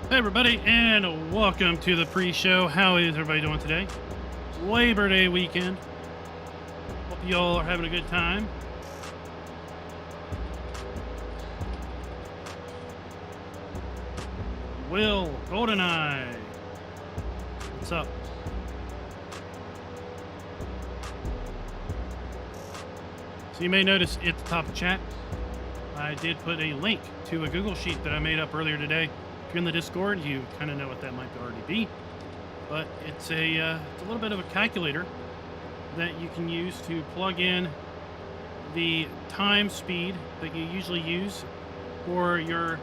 Hey everybody, and welcome to the pre-show. How is everybody doing today? Labor Day weekend. Hope you all are having a good time. Will GoldenEye, what's up? So you may notice at the top of the chat, I did put a link to a Google Sheet that I made up earlier today. If you're in the Discord, you kind of know what that might already be. But it's a little bit of a calculator that you can use to plug in the time speed that you usually use for your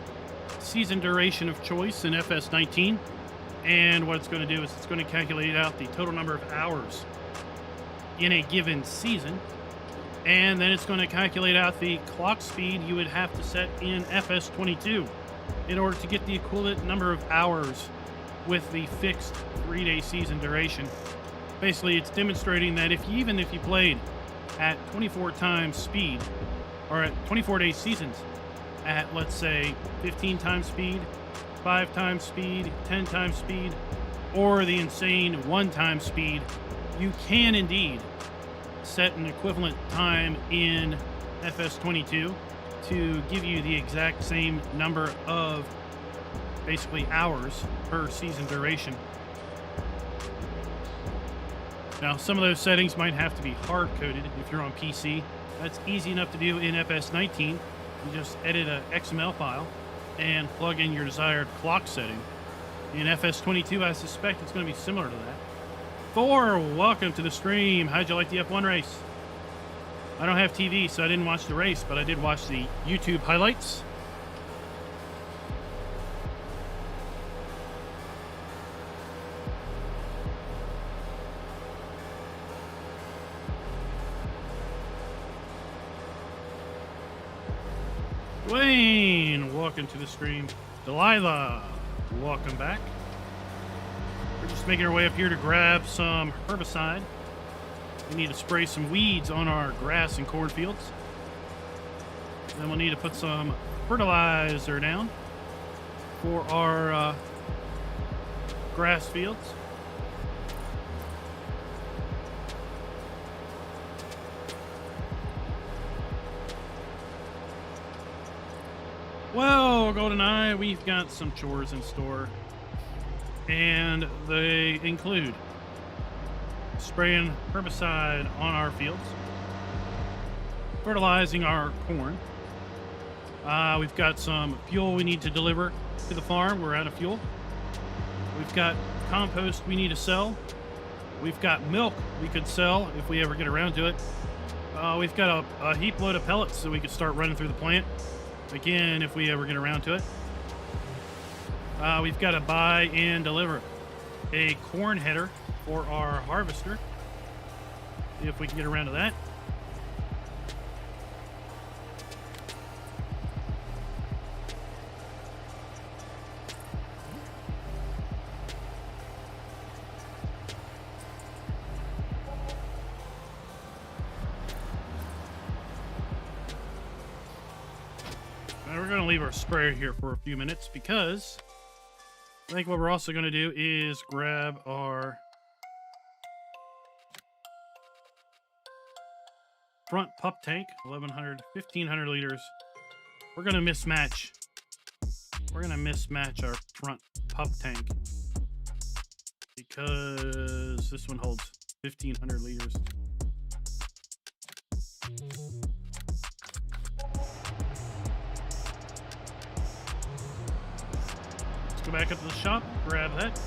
season duration of choice in FS19. And what it's going to do is it's going to calculate out the total number of hours in a given season. And then it's going to calculate out the clock speed you would have to set in FS22 in order to get the equivalent number of hours with the fixed 3-day season duration. Basically, it's demonstrating that even if you played at 24 times speed, or at 24-day seasons at, let's say, 15 times speed, 5 times speed, 10 times speed, or the insane 1 time speed, you can indeed set an equivalent time in FS22 to give you the exact same number of basically hours per season duration. Now, some of those settings might have to be hard-coded if you're on PC. That's easy enough to do in FS19. You just edit an XML file and plug in your desired clock setting. In FS22, I suspect it's going to be similar to that. Thor, welcome to the stream. How'd you like the F1 race? I don't have TV, so I didn't watch the race, but I did watch the YouTube highlights. Dwayne, welcome to the stream. Delilah, welcome back. We're just making our way up here to grab some herbicide. We need to spray some weeds on our grass and cornfields. Then we'll need to put some fertilizer down for our grass fields. Well, GoldenEye, we've got some chores in store, and they include spraying herbicide on our fields, fertilizing our corn. We've got some fuel we need to deliver to the farm. We're out of fuel. We've got compost we need to sell. We've got milk we could sell if we ever get around to it. We've got a heap load of pellets that we could start running through the plant, again, if we ever get around to it. We've got to buy and deliver a corn header for our harvester, if we can get around to that. Now we're going to leave our sprayer here for a few minutes because I think what we're also going to do is grab our front pup tank, 1,500 liters. We're going to mismatch. We're going to mismatch our front pup tank because this one holds 1,500 liters. Let's go back up to the shop, grab that.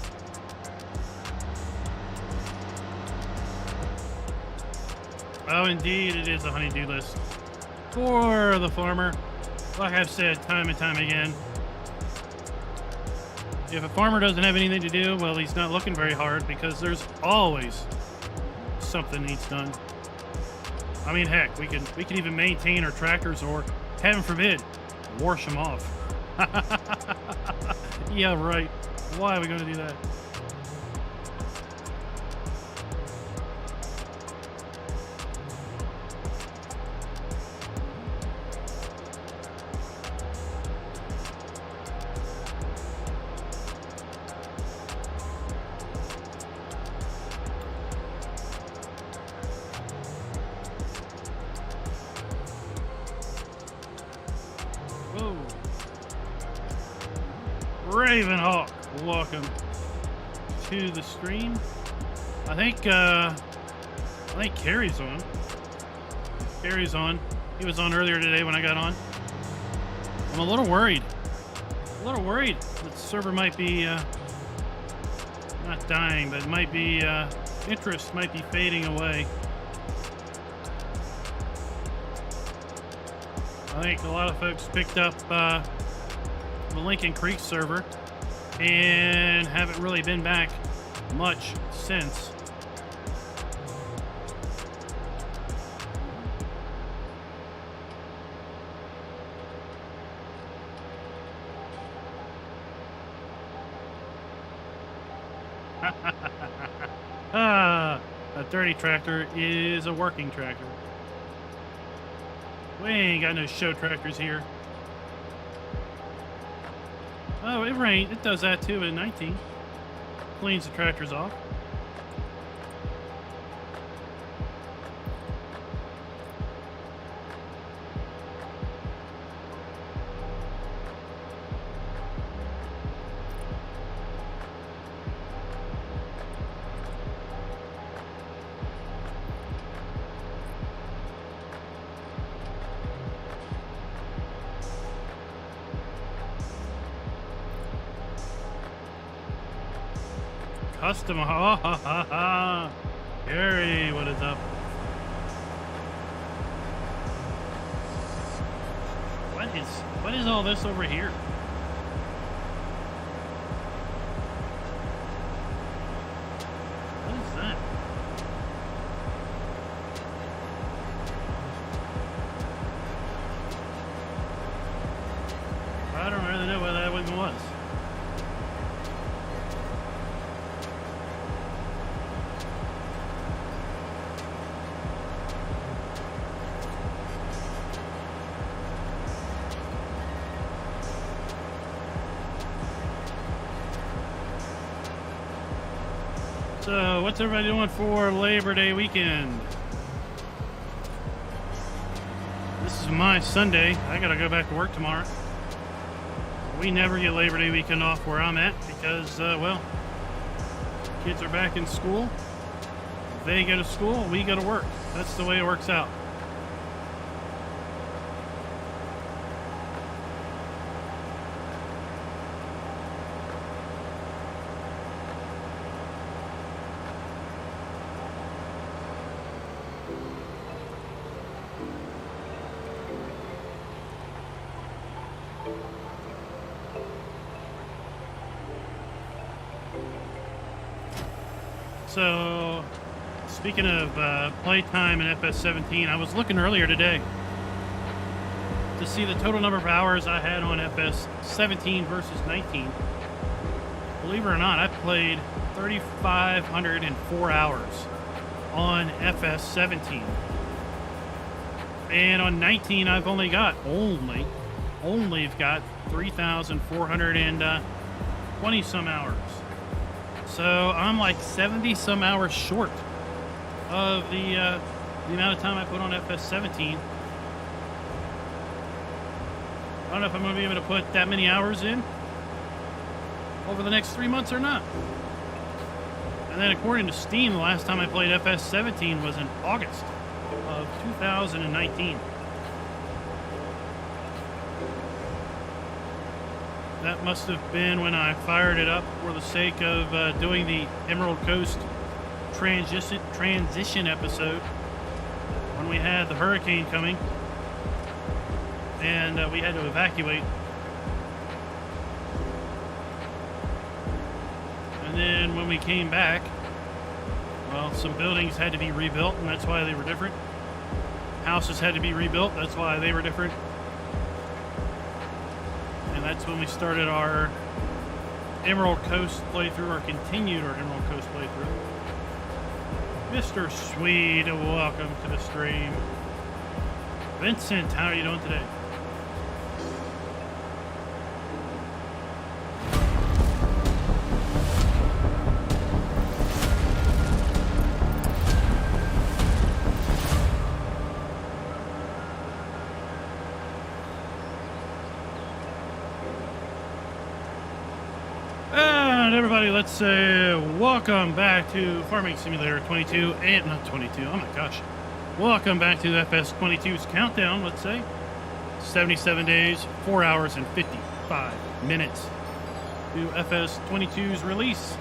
Oh, indeed, it is a honey-do list for the farmer. Like I've said time and time again, if a farmer doesn't have anything to do, well, he's not looking very hard because there's always something needs done. I mean, heck, we can even maintain our tractors or, heaven forbid, wash them off. Yeah, right. Why are we going to do that? Ravenhawk, welcome to the stream. I think Carrie's on. Carrie's on. He was on earlier today when I got on. I'm a little worried. That the server might be not dying, but it might be interest might be fading away. I think a lot of folks picked up the Lincoln Creek server and haven't really been back much since. A dirty tractor is a working tractor. We ain't got no show tractors here. Oh, it rained. It does that too in 19. Cleans the tractors off. Custom, ha ha ha ha. Gary, what is up? What is all this over here? What is that? I don't really know what that one was. So, what's everybody doing for Labor Day weekend? This is my Sunday. I gotta go back to work tomorrow. We never get Labor Day weekend off where I'm at because, well, kids are back in school. They go to school, we go to work. That's the way it works out. So, speaking of playtime and FS17, I was looking earlier today to see the total number of hours I had on FS17 versus 19. Believe it or not, I played 3,504 hours on FS17. And on 19, I've only got 3,420 some hours. So I'm like 70 some hours short of the amount of time I put on FS17. I don't know if I'm going to be able to put that many hours in over the next 3 months or not. And then according to Steam, the last time I played FS17 was in August of 2019. That must have been when I fired it up for the sake of doing the Emerald Coast transition episode when we had the hurricane coming and we had to evacuate. And then when we came back, well, some buildings had to be rebuilt, and that's why they were different. Houses had to be rebuilt, that's why they were different. And that's when we started our Emerald Coast playthrough, or continued our Emerald Coast playthrough. Mr. Swede, welcome to the stream. Vincent, how are you doing today? everybody, let's say welcome back to Farming Simulator 22, and not 22, oh my gosh. Welcome back to FS22's countdown, let's say. 77 days, 4 hours, and 55 minutes to FS22's release.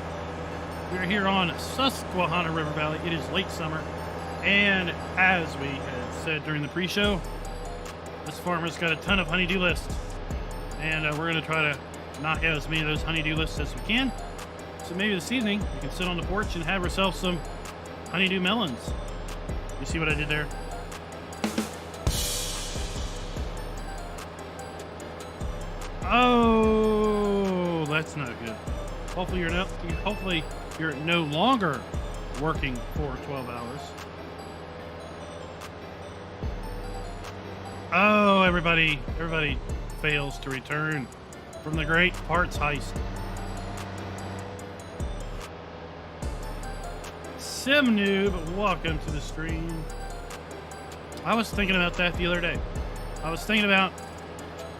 We're here on Susquehanna River Valley. It is late summer, and as we had said during the pre-show, this farmer's got a ton of honey-do lists, and we're going to try to knock out as many of those honey-do lists as we can. So maybe this evening we can sit on the porch and have ourselves some honey-do melons. You see what I did there? Oh, that's not good. Hopefully you're no longer working for 12 hours. Oh, everybody fails to return from the great parts heist. Sim Noob, welcome to the stream. I was thinking about that the other day. I was thinking about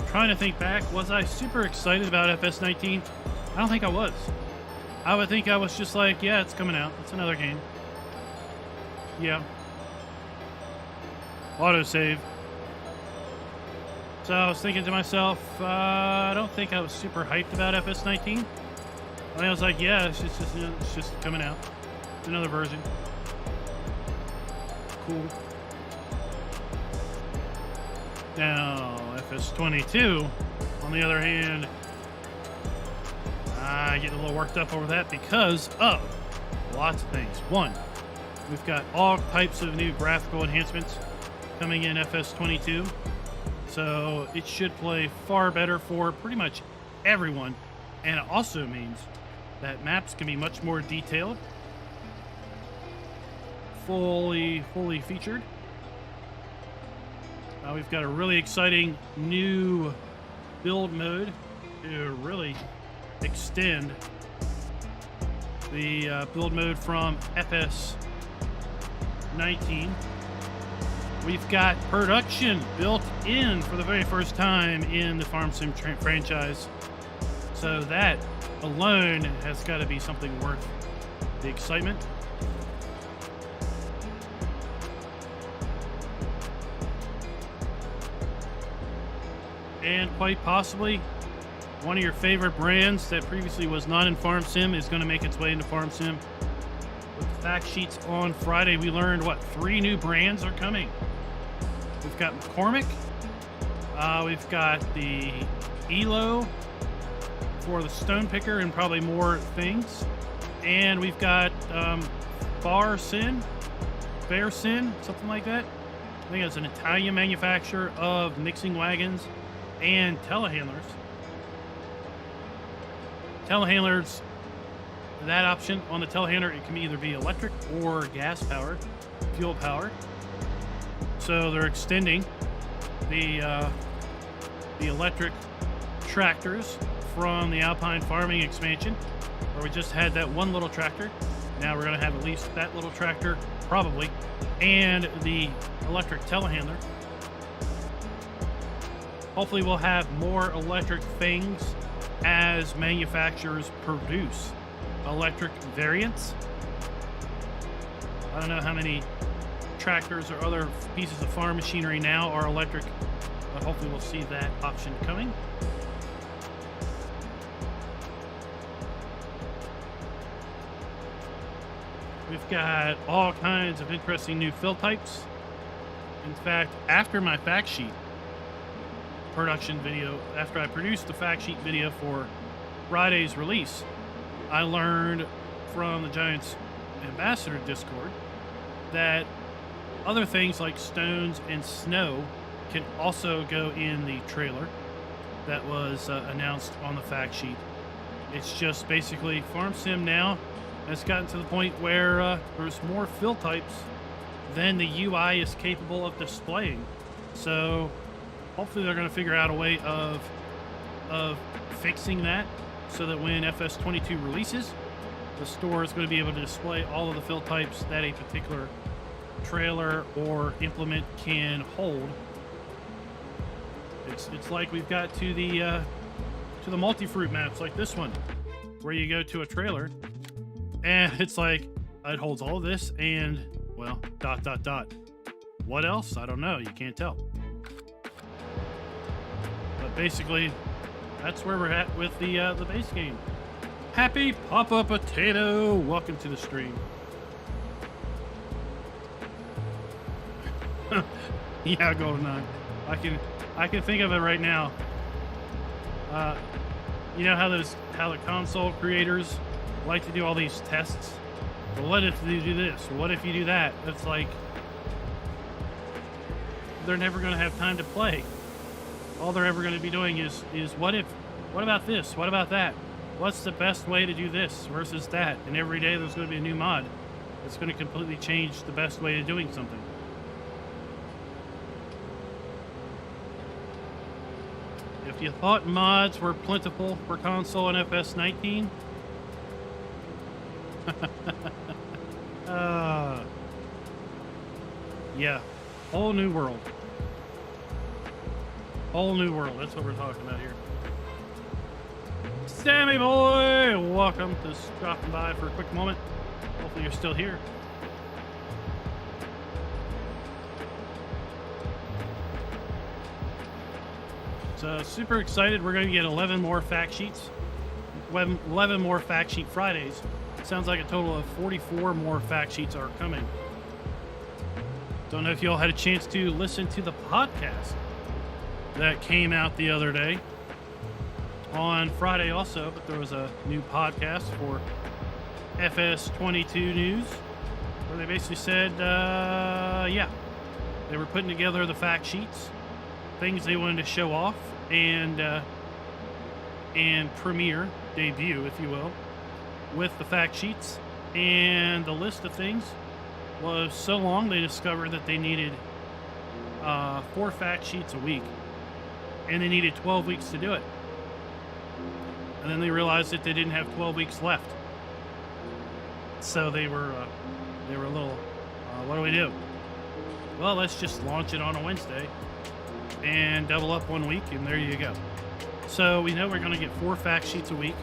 trying to think back. Was I super excited about FS19? I don't think I was. I would think I was just like, yeah, it's coming out. It's another game. Yeah. Autosave. So I was thinking to myself, I don't think I was super hyped about FS19. I was like, yeah, it's just coming out. It's another version. Cool. Now, FS22, on the other hand, I get a little worked up over that because of lots of things. One, we've got all types of new graphical enhancements coming in FS22. So it should play far better for pretty much everyone. And it also means that maps can be much more detailed, fully featured. We've got a really exciting new build mode to really extend the build mode from FS19. We've got production built in for the very first time in the Farm Sim franchise. So that alone has got to be something worth the excitement. And quite possibly, one of your favorite brands that previously was not in Farm Sim is going to make its way into Farm Sim. With the fact sheets on Friday, we learned, 3 new brands are coming. We've got McCormick, we've got the ELO for the Stone Picker and probably more things, and we've got Bear Sin, something like that. I think it's an Italian manufacturer of mixing wagons and telehandlers. Telehandlers, that option on the telehandler, it can either be electric or gas powered, fuel powered. So they're extending the electric tractors from the Alpine farming expansion, where we just had that one little tractor. Now we're going to have at least that little tractor, probably, and the electric telehandler. Hopefully we'll have more electric things as manufacturers produce electric variants. I don't know how many tractors or other pieces of farm machinery now are electric, but hopefully we'll see that option coming. We've got all kinds of interesting new fill types. In fact, after my fact sheet production video, after I produced the fact sheet video for Friday's release, I learned from the Giants Ambassador Discord that other things like stones and snow can also go in the trailer that was announced on the fact sheet. It's just basically Farm Sim now has gotten to the point where there's more fill types than the UI is capable of displaying. So hopefully they're going to figure out a way of fixing that so that when FS22 releases, the store is going to be able to display all of the fill types that a particular trailer or implement can hold. It's like we've got to the multi-fruit maps like this one, where you go to a trailer and it's like, it holds all this and, well, ... What else? I don't know. You can't tell. But basically, that's where we're at with the base game. Happy Papa Potato, welcome to the stream. Yeah, GoldenEye. I can think of it right now. You know how the console creators like to do all these tests? Well, what if you do this? What if you do that? It's like they're never going to have time to play. All they're ever going to be doing is what about this? What about that? What's the best way to do this versus that? And every day there's going to be a new mod that's going to completely change the best way of doing something. If you thought mods were plentiful for console and FS19, yeah, whole new world. Whole new world. That's what we're talking about here. Sammy boy, welcome. Just dropping by for a quick moment. Hopefully you're still here. So super excited. We're going to get 11 more fact sheets. 11 more fact sheet Fridays. Sounds like a total of 44 more fact sheets are coming. Don't know if you all had a chance to listen to the podcast that came out the other day on Friday also, but there was a new podcast for FS22 News where they basically said, yeah, they were putting together the fact sheets, things they wanted to show off and premiere, debut, if you will, with the fact sheets. And the list of things was so long they discovered that they needed 4 fact sheets a week, and they needed 12 weeks to do it. And then they realized that they didn't have 12 weeks left, so they were a little, what do we do? Well, let's just launch it on a Wednesday and double up 1 week, and there you go. So we know we're going to get 4 fact sheets a week,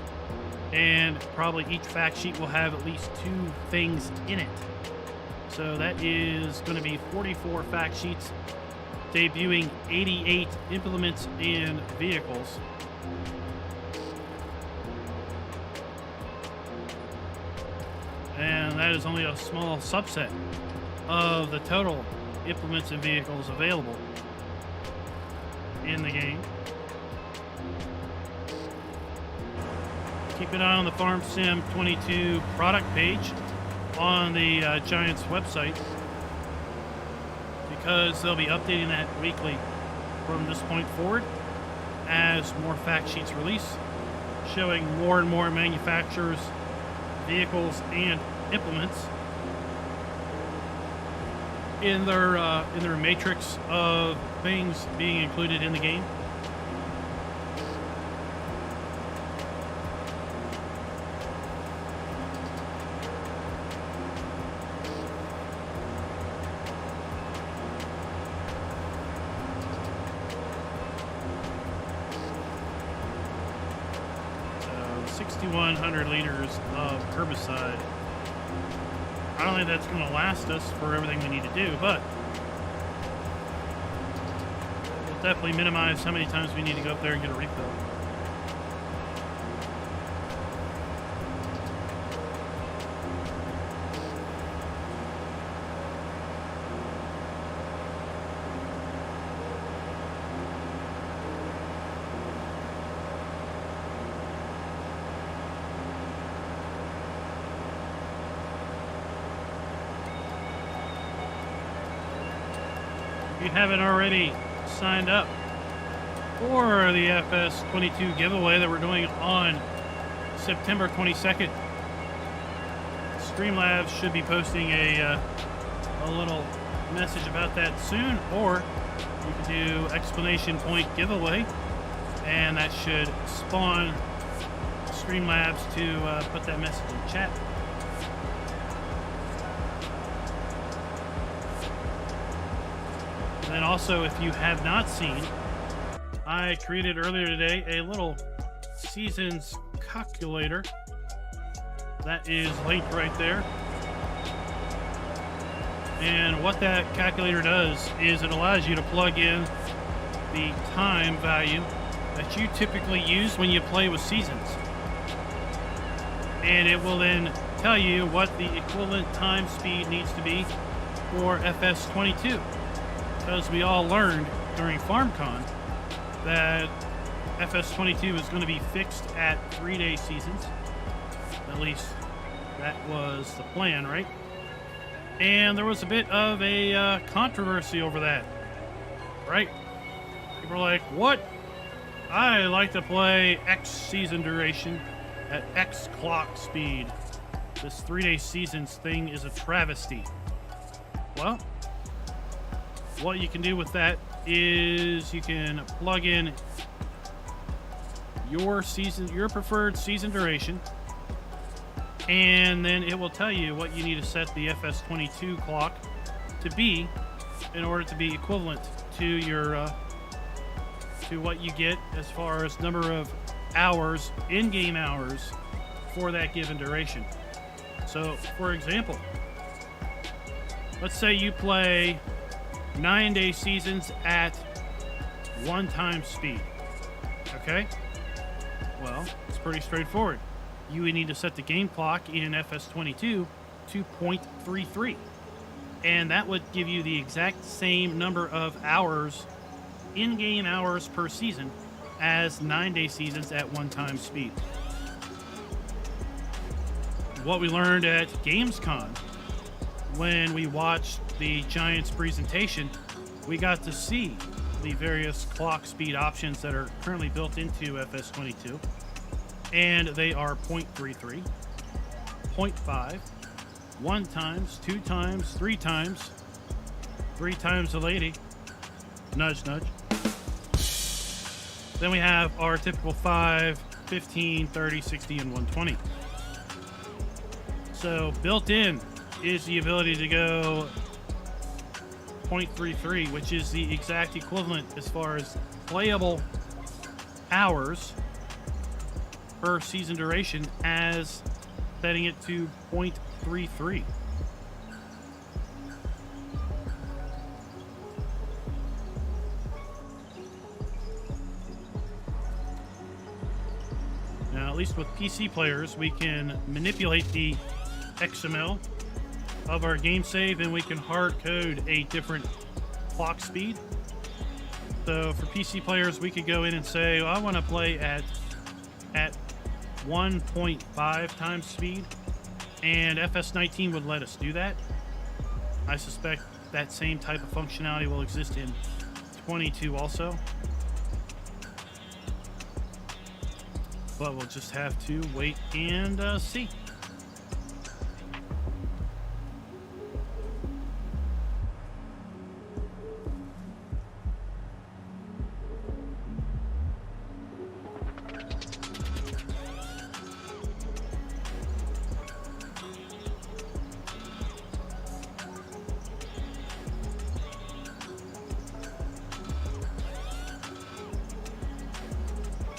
and probably each fact sheet will have at least 2 things in it. So that is going to be 44 fact sheets, debuting 88 implements and vehicles. And that is only a small subset of the total implements and vehicles available in the game. Keep an eye on the Farm Sim 22 product page on the Giants website, because they'll be updating that weekly from this point forward as more fact sheets release, showing more and more manufacturers, vehicles, and implements in their matrix of things being included in the game. So 6,100 liters of herbicide. I don't think that's going to last us for everything we need to do, but we'll definitely minimize how many times we need to go up there and get a refill. If you haven't already signed up for the FS22 giveaway that we're doing on September 22nd, Streamlabs should be posting a little message about that soon, or you can do exclamation point giveaway, and that should spawn Streamlabs to put that message in chat. And also, if you have not seen, I created earlier today a little seasons calculator That is linked right there. And what that calculator does is it allows you to plug in the time value that you typically use when you play with seasons. And it will then tell you what the equivalent time speed needs to be for FS22. Because we all learned during FarmCon that FS22 is going to be fixed at 3-day seasons. At least that was the plan, right? And there was a bit of a controversy over that, right? People were like, what? I like to play X season duration at X clock speed. This 3-day seasons thing is a travesty. Well, what you can do with that is you can plug in your preferred season duration, and then it will tell you what you need to set the FS22 clock to be in order to be equivalent to your to what you get as far as number of hours, in-game hours, for that given duration. So, for example, let's say you play 9-day seasons at 1 time speed. Okay? Well, it's pretty straightforward. You would need to set the game clock in FS22 to 0.33. And that would give you the exact same number of hours, in-game hours per season, as 9-day seasons at 1 time speed. What we learned at Gamescom when we watched the Giants presentation, we got to see the various clock speed options that are currently built into FS22. And they are 0.33, 0.5, 1 times, 2 times, 3 times, 3 times a lady, nudge, nudge. Then we have our typical 5, 15, 30, 60, and 120. So built in is the ability to go 0.33, which is the exact equivalent as far as playable hours per season duration as setting it to 0.33. Now, at least with PC players, we can manipulate the XML of our game save, and we can hard code a different clock speed. So for PC players, we could go in and say, well, I want to play at 1.5 times speed, and FS19 would let us do that. I suspect that same type of functionality will exist in 22 also, but we'll just have to wait and see.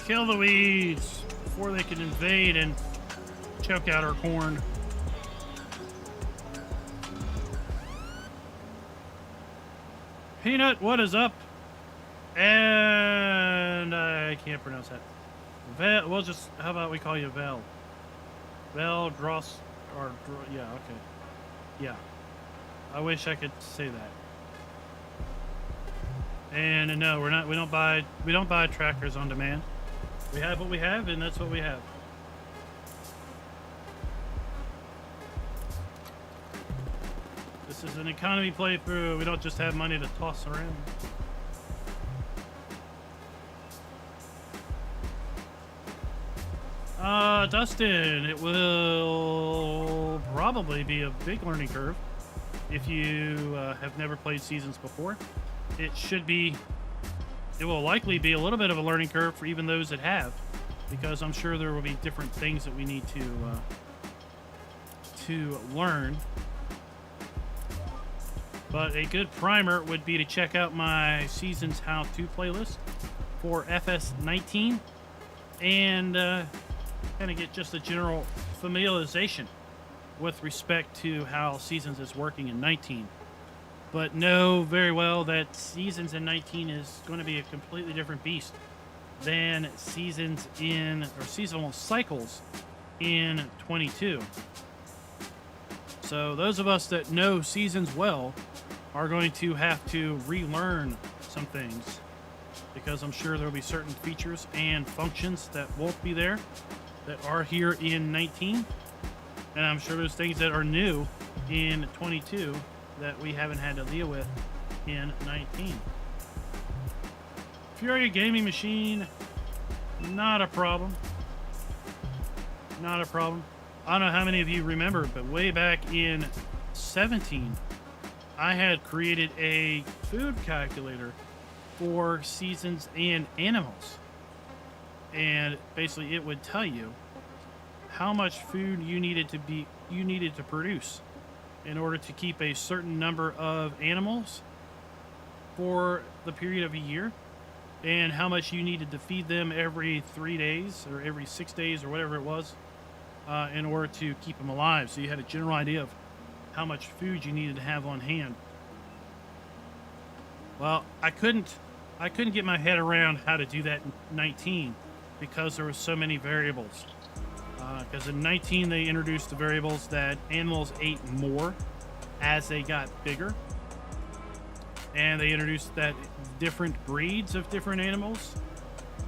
Kill the weeds before they can invade and choke out our corn. Peanut, what is up? And I can't pronounce that. We'll just, how about we call you Vel? Vel Dross, or, yeah, okay. Yeah. I wish I could say that. And no, we don't buy trackers on demand. We have what we have, and that's what we have. This is an economy playthrough. We don't just have money to toss around. Dustin, it will probably be a big learning curve if you have never played Seasons before. It will likely be a little bit of a learning curve for even those that have, because I'm sure there will be different things that we need to learn. But a good primer would be to check out my Seasons How-To playlist for FS19 and kind of get just a general familiarization with respect to how Seasons is working in 19. But know very well that Seasons in 19 is going to be a completely different beast than Seasons in, or seasonal cycles in 22. So those of us that know Seasons well are going to have to relearn some things, because I'm sure there will be certain features and functions that won't be there that are here in 19. And I'm sure there's things that are new in 22 that we haven't had to deal with in 19. If you're a gaming machine, not a problem. Not a problem. I don't know how many of you remember, but way back in 17, I had created a food calculator for Seasons and animals. And basically it would tell you how much food you needed to produce in order to keep a certain number of animals for the period of a year, and how much you needed to feed them every 3 days or every 6 days or whatever it was, in order to keep them alive. So you had a general idea of how much food you needed to have on hand. Well, I couldn't get my head around how to do that in 19 because there were so many variables. Because in 19 they introduced the variables that animals ate more as they got bigger, and they introduced that different breeds of different animals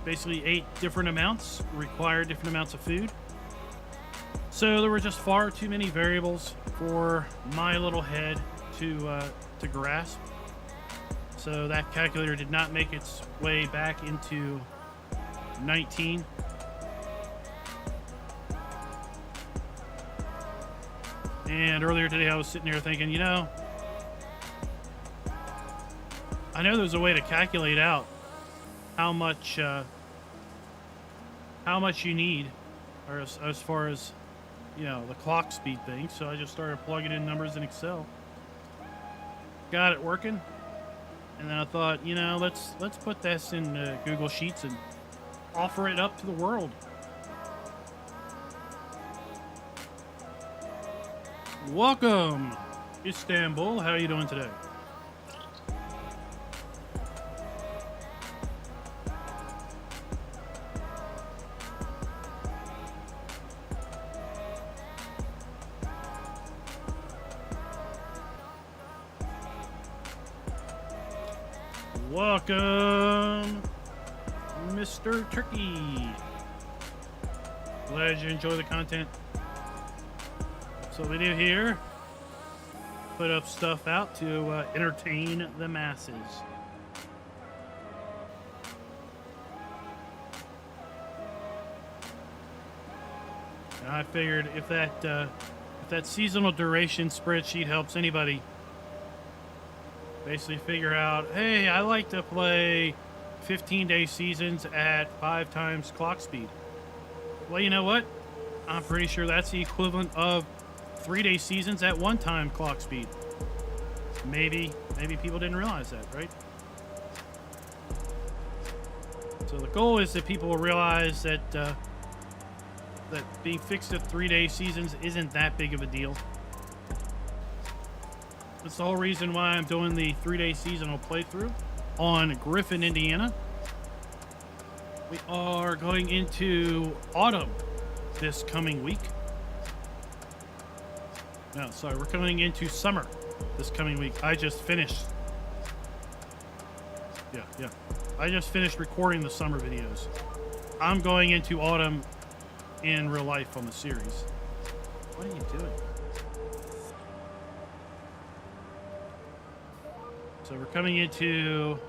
basically ate different amounts, required different amounts of food. So there were just far too many variables for my little head to grasp. So that calculator did not make its way back into 19. And earlier today I was sitting here thinking, you know, I know there's a way to calculate out how much you need, or as far as, you know, the clock speed thing. So I just started plugging in numbers in Excel. Got it working. And then I thought, you know, let's put this in Google Sheets and offer it up to the world. Welcome, Istanbul. How are you doing today? Welcome, Mr. Turkey. Glad you enjoy the content. So we do here, put up stuff out to entertain the masses. And I figured if that seasonal duration spreadsheet helps anybody basically figure out, hey, I like to play 15-day seasons at 5 times clock speed. Well, you know what? I'm pretty sure that's the equivalent of 3-day seasons at 1 time clock speed. Maybe people didn't realize that, right? So the goal is that people will realize that that being fixed at 3-day seasons isn't that big of a deal. That's the whole reason why I'm doing the 3-day seasonal playthrough on Griffin, Indiana. We are going into autumn this coming week. No, sorry, we're coming into summer this coming week. I just finished. Yeah. I just finished recording the summer videos. I'm going into autumn in real life on the series. What are you doing? So we're coming into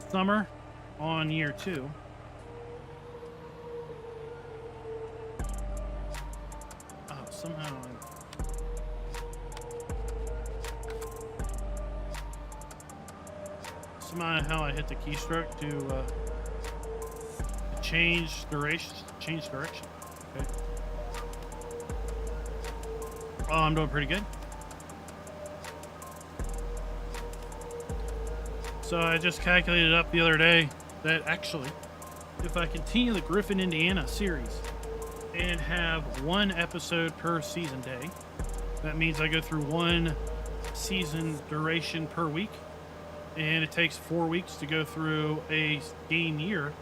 summer on year 2. Oh, somehow I hit the keystroke to change direction. Okay. Oh, I'm doing pretty good. So I just calculated up the other day that actually, if I continue the Griffin, Indiana series and have one episode per season day. That means I go through one season duration per week, and it takes 4 weeks to go through a game year.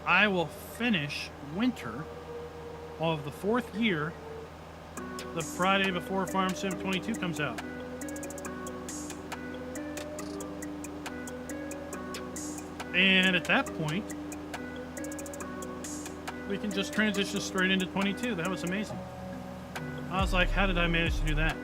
I will finish winter of the 4th year the Friday before Farm Sim 22 comes out. And at that point, we can just transition straight into 22. That was amazing. I was like, how did I manage to do that?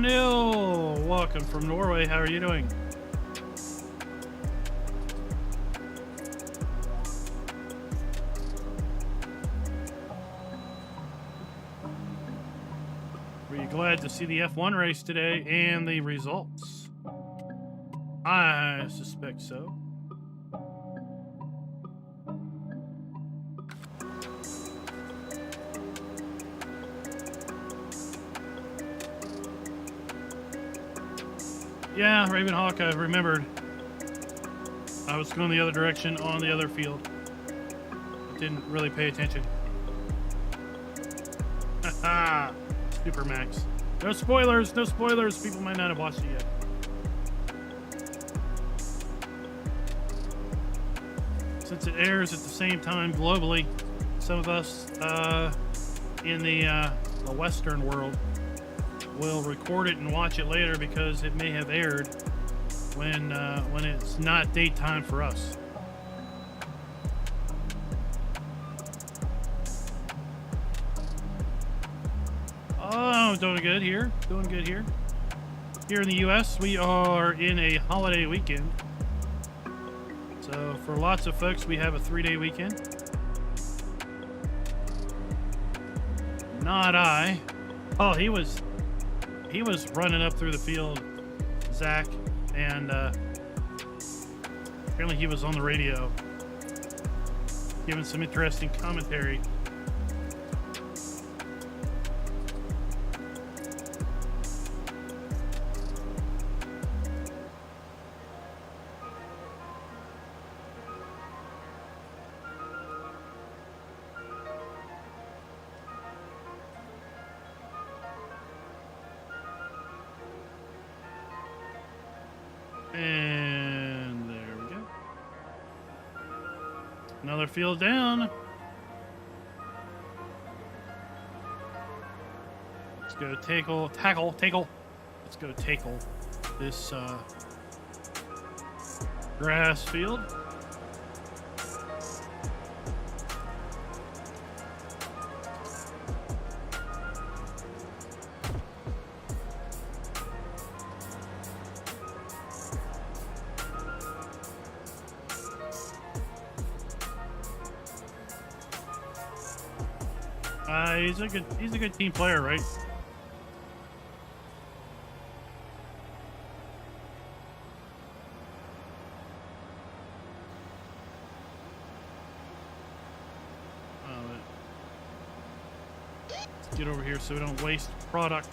Nil, welcome from Norway. How are you doing? Were you glad to see the F1 race today and the results? I suspect so. Yeah, Ravenhawk, I remembered. I was going the other direction on the other field. I didn't really pay attention. Haha! Super Max. No spoilers, no spoilers. People might not have watched it yet. Since it airs at the same time globally, some of us in the Western world will record it and watch it later because it may have aired when it's not daytime for us. Oh, doing good here. Doing good here. Here in the U.S., we are in a holiday weekend. So for lots of folks, we have a 3-day weekend. Not I. Oh, he was running up through the field, Zach, and apparently he was on the radio giving some interesting commentary. And there we go. Another field down. Let's go tackle. Let's go tackle this grass field. He's a good team player, right? Let's get over here so we don't waste product.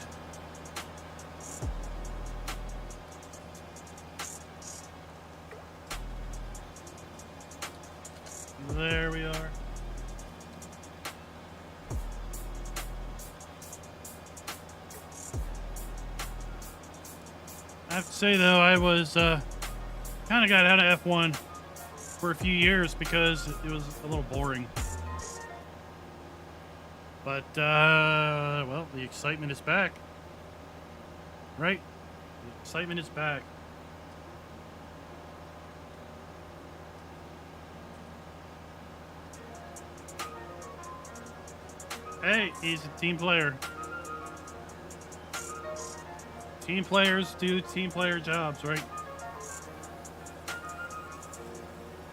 There we are. I have to say, though, I was kind of got out of F1 for a few years because it was a little boring. But, well, the excitement is back. Right? The excitement is back. Hey, he's a team player. Team players do team player jobs, right?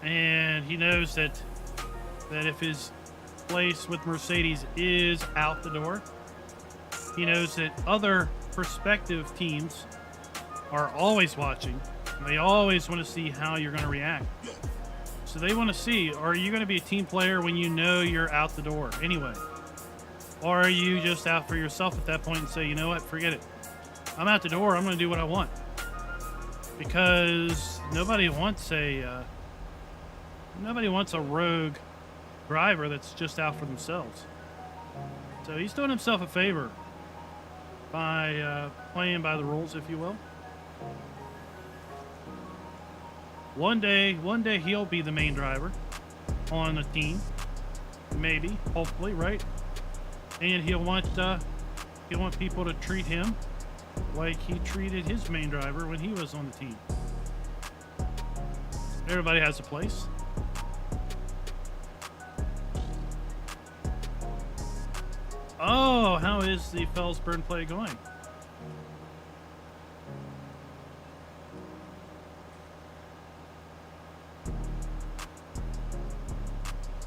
And he knows that if his place with Mercedes is out the door, he knows that other prospective teams are always watching. They always want to see how you're going to react. So So they want to see, are you going to be a team player when you know you're out the door anyway? Or are you just out for yourself at that point and say, you know what, forget it. I'm out the door, I'm going to do what I want. Because nobody wants a rogue driver that's just out for themselves. So he's doing himself a favor by playing by the rules, if you will. One day he'll be the main driver on a team, maybe, hopefully, right? And he'll want people to treat him like he treated his main driver when he was on the team. Everybody has a place. Oh, how is the Felsburn play going?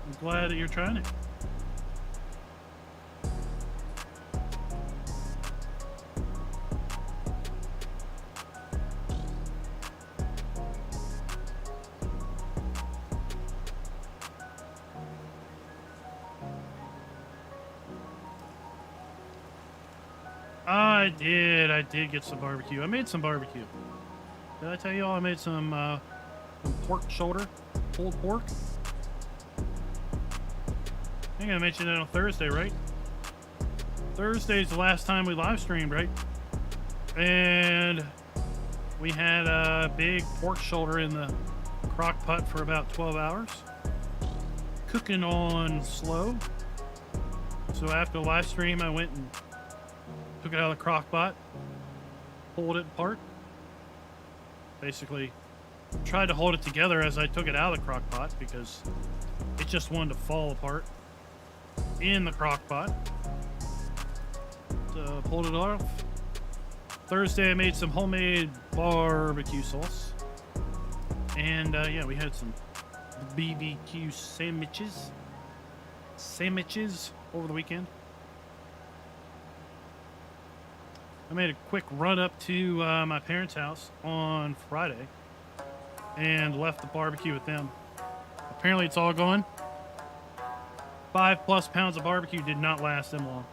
I'm glad that you're trying it. I did get some barbecue. I made some barbecue. Did I tell you all I made some pork shoulder, pulled pork? I think I mentioned it on Thursday, right? Thursday's the last time we live streamed, right? And we had a big pork shoulder in the crock pot for about 12 hours. Cooking on slow. So after the live stream, I went and took it out of the crock pot, pulled it apart. Basically, tried to hold it together as I took it out of the crock pot because it just wanted to fall apart in the crock pot. So pulled it off. Thursday, I made some homemade barbecue sauce. And yeah, we had some BBQ sandwiches over the weekend. I made a quick run up to my parents' house on Friday and left the barbecue with them. Apparently it's all gone. 5+ pounds of barbecue did not last them long.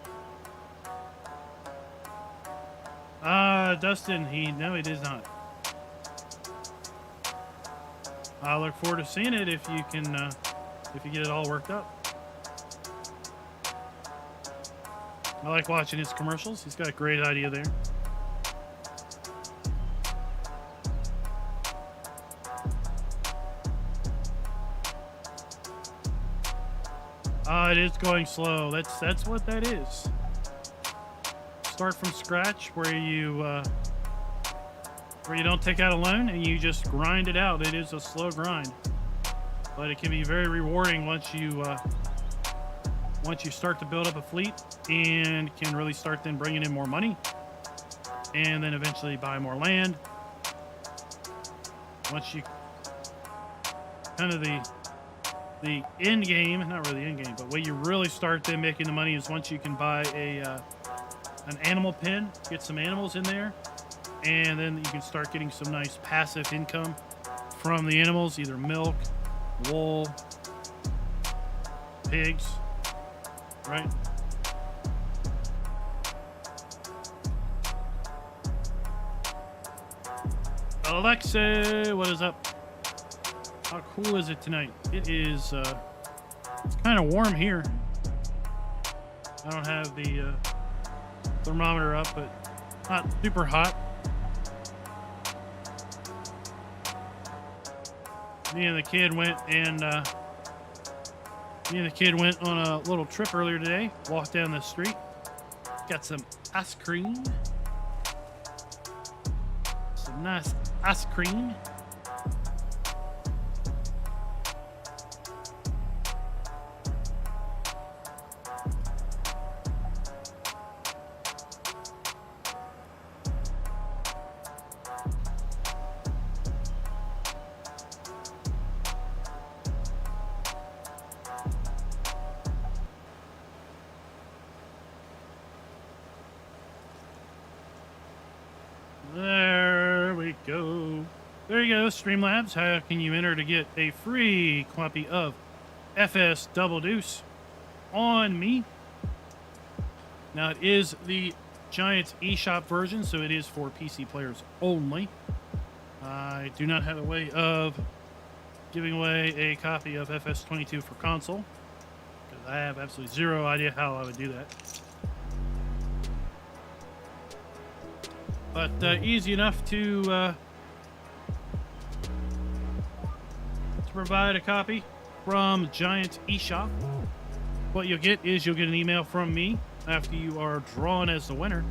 Dustin, no, he does not. I look forward to seeing it if you can, if you get it all worked up. I like watching his commercials. He's got a great idea there. It is going slow. That's what that is. Start from scratch where you don't take out a loan and you just grind it out. It is a slow grind, but it can be very rewarding once you start to build up a fleet and can really start then bringing in more money and then eventually buy more land. Once you kind of the end game, not really the end game, but where you really start then making the money is once you can buy an animal pen, get some animals in there, and then you can start getting some nice passive income from the animals, either milk, wool, pigs, right? Alexa, what is up? How cool is it tonight? It is, it's kind of warm here. I don't have the thermometer up, but not super hot. Me and the kid went on a little trip earlier today. Walked down the street. Got some ice cream. Some nice ice cream. There we go. There you go, Streamlabs. How can you enter to get a free copy of FS Double Deuce on me? Now, it is the Giants eShop version, so it is for PC players only. I do not have a way of giving away a copy of FS22 for console, because I have absolutely zero idea how I would do that. But easy enough to provide a copy from Giant eShop. What you'll get is you'll get an email from me after you are drawn as the winner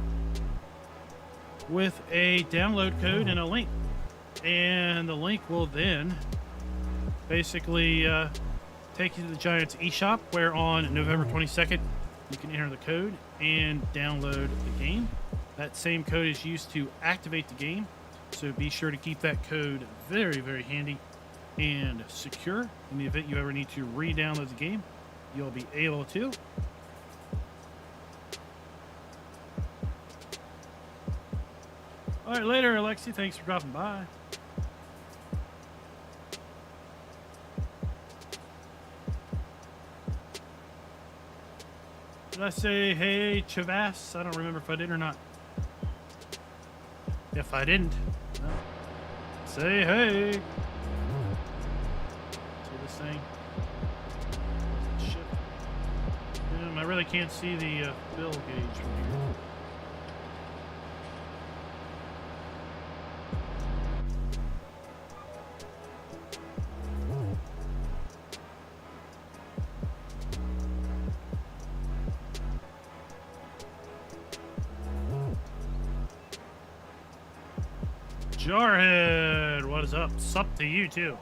with a download code and a link. And the link will then basically take you to the Giants eShop, where on November 22nd you can enter the code and download the game. That same code is used to activate the game, so be sure to keep that code very, very handy and secure. In the event you ever need to re-download the game, you'll be able to. All right, later, Alexi. Thanks for dropping by. Did I say hey, Chavas? I don't remember if I did or not. If I didn't, no. Say hey. See this thing? Shit. I really can't see the fill gauge from here. Jarhead, what is up? Sup to you too.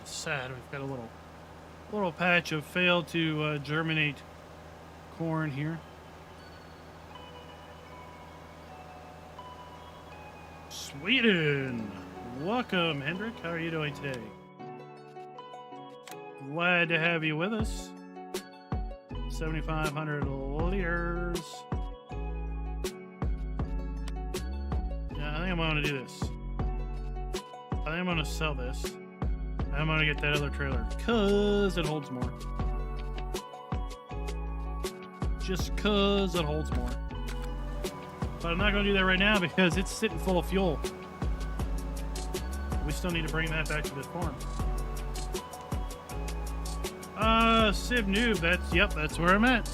Sad. We've got a little patch of failed to germinate corn here. Sweden. Welcome, Hendrik. How are you doing today? Glad to have you with us. 7,500 liters. Yeah, I think I'm going to do this. I think I'm going to sell this. I'm going to get that other trailer because it holds more. Just because it holds more. But I'm not going to do that right now because it's sitting full of fuel. We still need to bring that back to the farm. Civ Noob, that's where I'm at.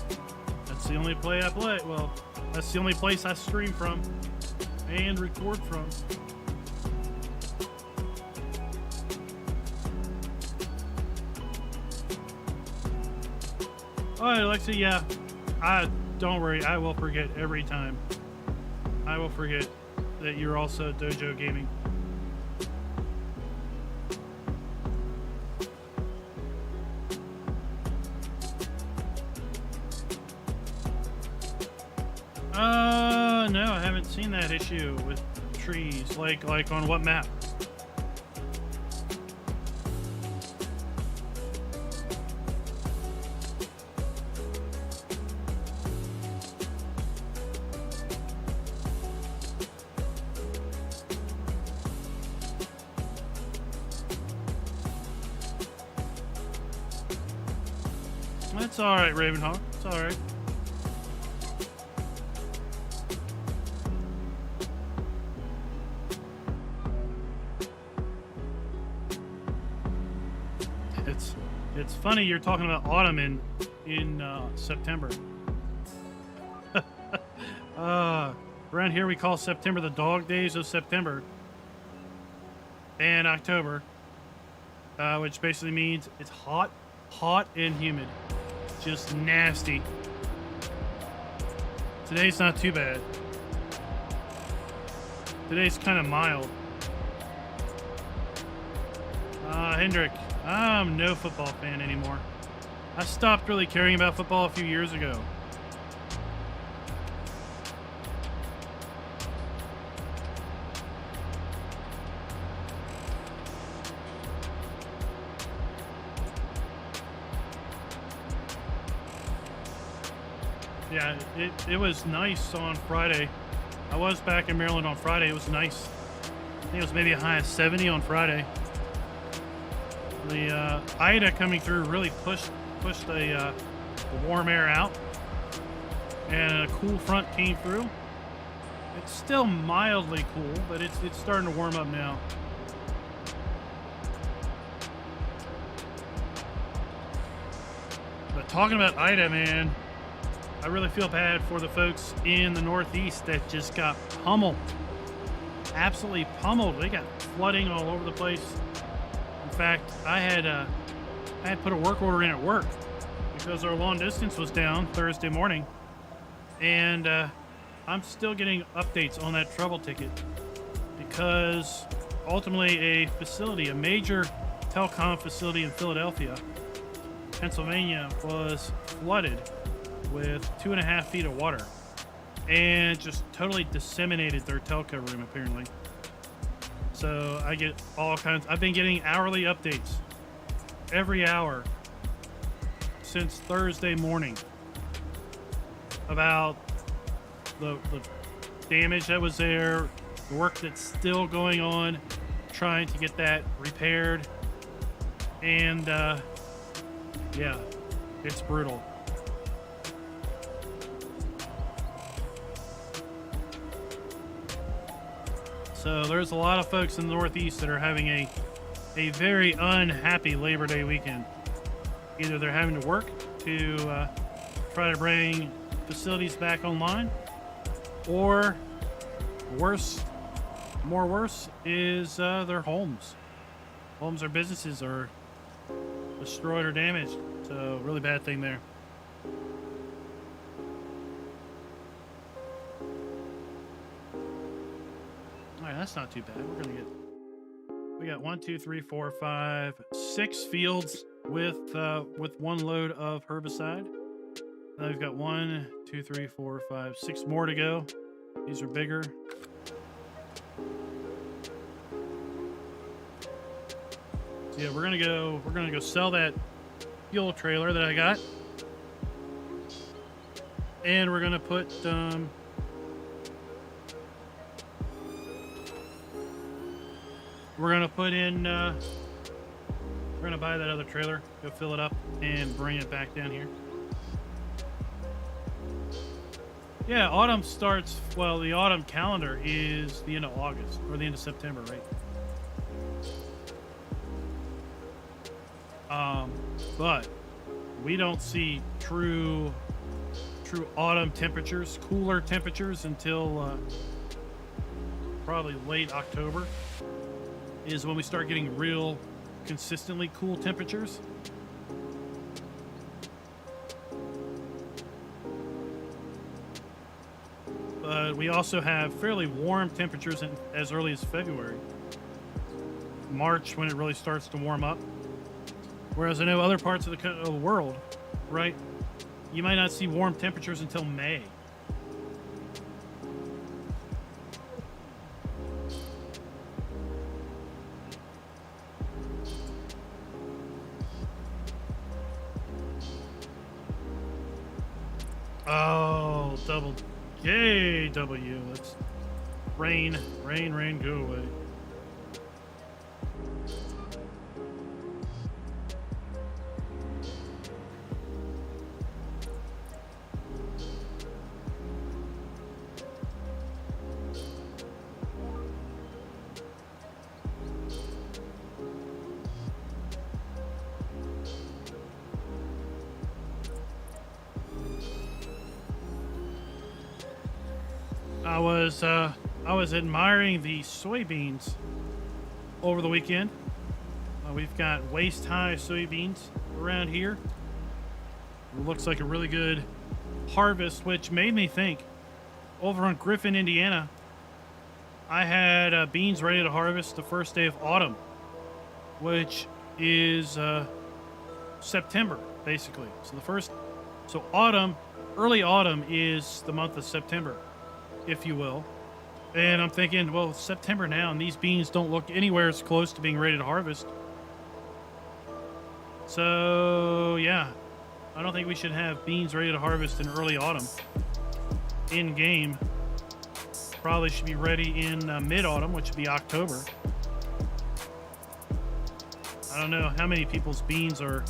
That's the only play I play. Well, that's the only place I stream from and record from. Alright, Alexa, yeah. Don't worry, I will forget every time. I will forget that you're also Dojo Gaming. No, I haven't seen that issue with trees. Like on what map? That's alright, Ravenhawk. It's alright. It's funny you're talking about autumn in September. Around here we call September the dog days of September and October, which basically means it's hot and humid. Just nasty. Today's not too bad. Today's kind of mild. Hendrik, I'm no football fan anymore. I stopped really caring about football a few years ago. Yeah, it was nice on Friday. I was back in Maryland on Friday. It was nice. I think it was maybe a high of 70 on Friday. The Ida coming through really pushed the warm air out, and a cool front came through. It's still mildly cool, but it's starting to warm up now. But talking about Ida, man, I really feel bad for the folks in the Northeast that just got pummeled. Absolutely pummeled. They got flooding all over the place. In fact, I had put a work order in at work because our long distance was down Thursday morning, and I'm still getting updates on that trouble ticket because ultimately a major telecom facility in Philadelphia, Pennsylvania, was flooded with 2.5 feet of water and just totally disseminated their telco room, apparently. So I get all kinds. I've been getting hourly updates every hour since Thursday morning about the damage that was there, the work that's still going on, trying to get that repaired, and yeah, it's brutal. So there's a lot of folks in the Northeast that are having a very unhappy Labor Day weekend. Either they're having to work to try to bring facilities back online, or worse is their homes. Homes or businesses are destroyed or damaged. So really bad thing there. All right, that's not too bad. We got 1, 2, 3, 4, 5, 6 fields with one load of herbicide. Now we've got 1, 2, 3, 4, 5, 6 more to go. These are bigger. So yeah, we're gonna go sell that fuel trailer that I got, and we're gonna put we're gonna buy that other trailer, go fill it up, and bring it back down here. Yeah, autumn starts, well, the autumn calendar is the end of August, or the end of September, right? But we don't see true autumn temperatures, cooler temperatures, until probably late October is when we start getting real consistently cool temperatures. But we also have fairly warm temperatures as early as February. March, when it really starts to warm up. Whereas I know other parts of the world, right, you might not see warm temperatures until May. Oh, double KW. Let's rain, go away. I was admiring the soybeans over the weekend. We've got waist-high soybeans around here. It looks like a really good harvest, which made me think, over on Griffin, Indiana, I had beans ready to harvest the first day of autumn, which is September, basically. So autumn, early autumn is the month of September, if you will. And I'm thinking, well, it's September now, and these beans don't look anywhere as close to being ready to harvest. So, yeah, I don't think we should have beans ready to harvest in early autumn. In game, probably should be ready in mid-autumn, which would be October. I don't know how many people's beans are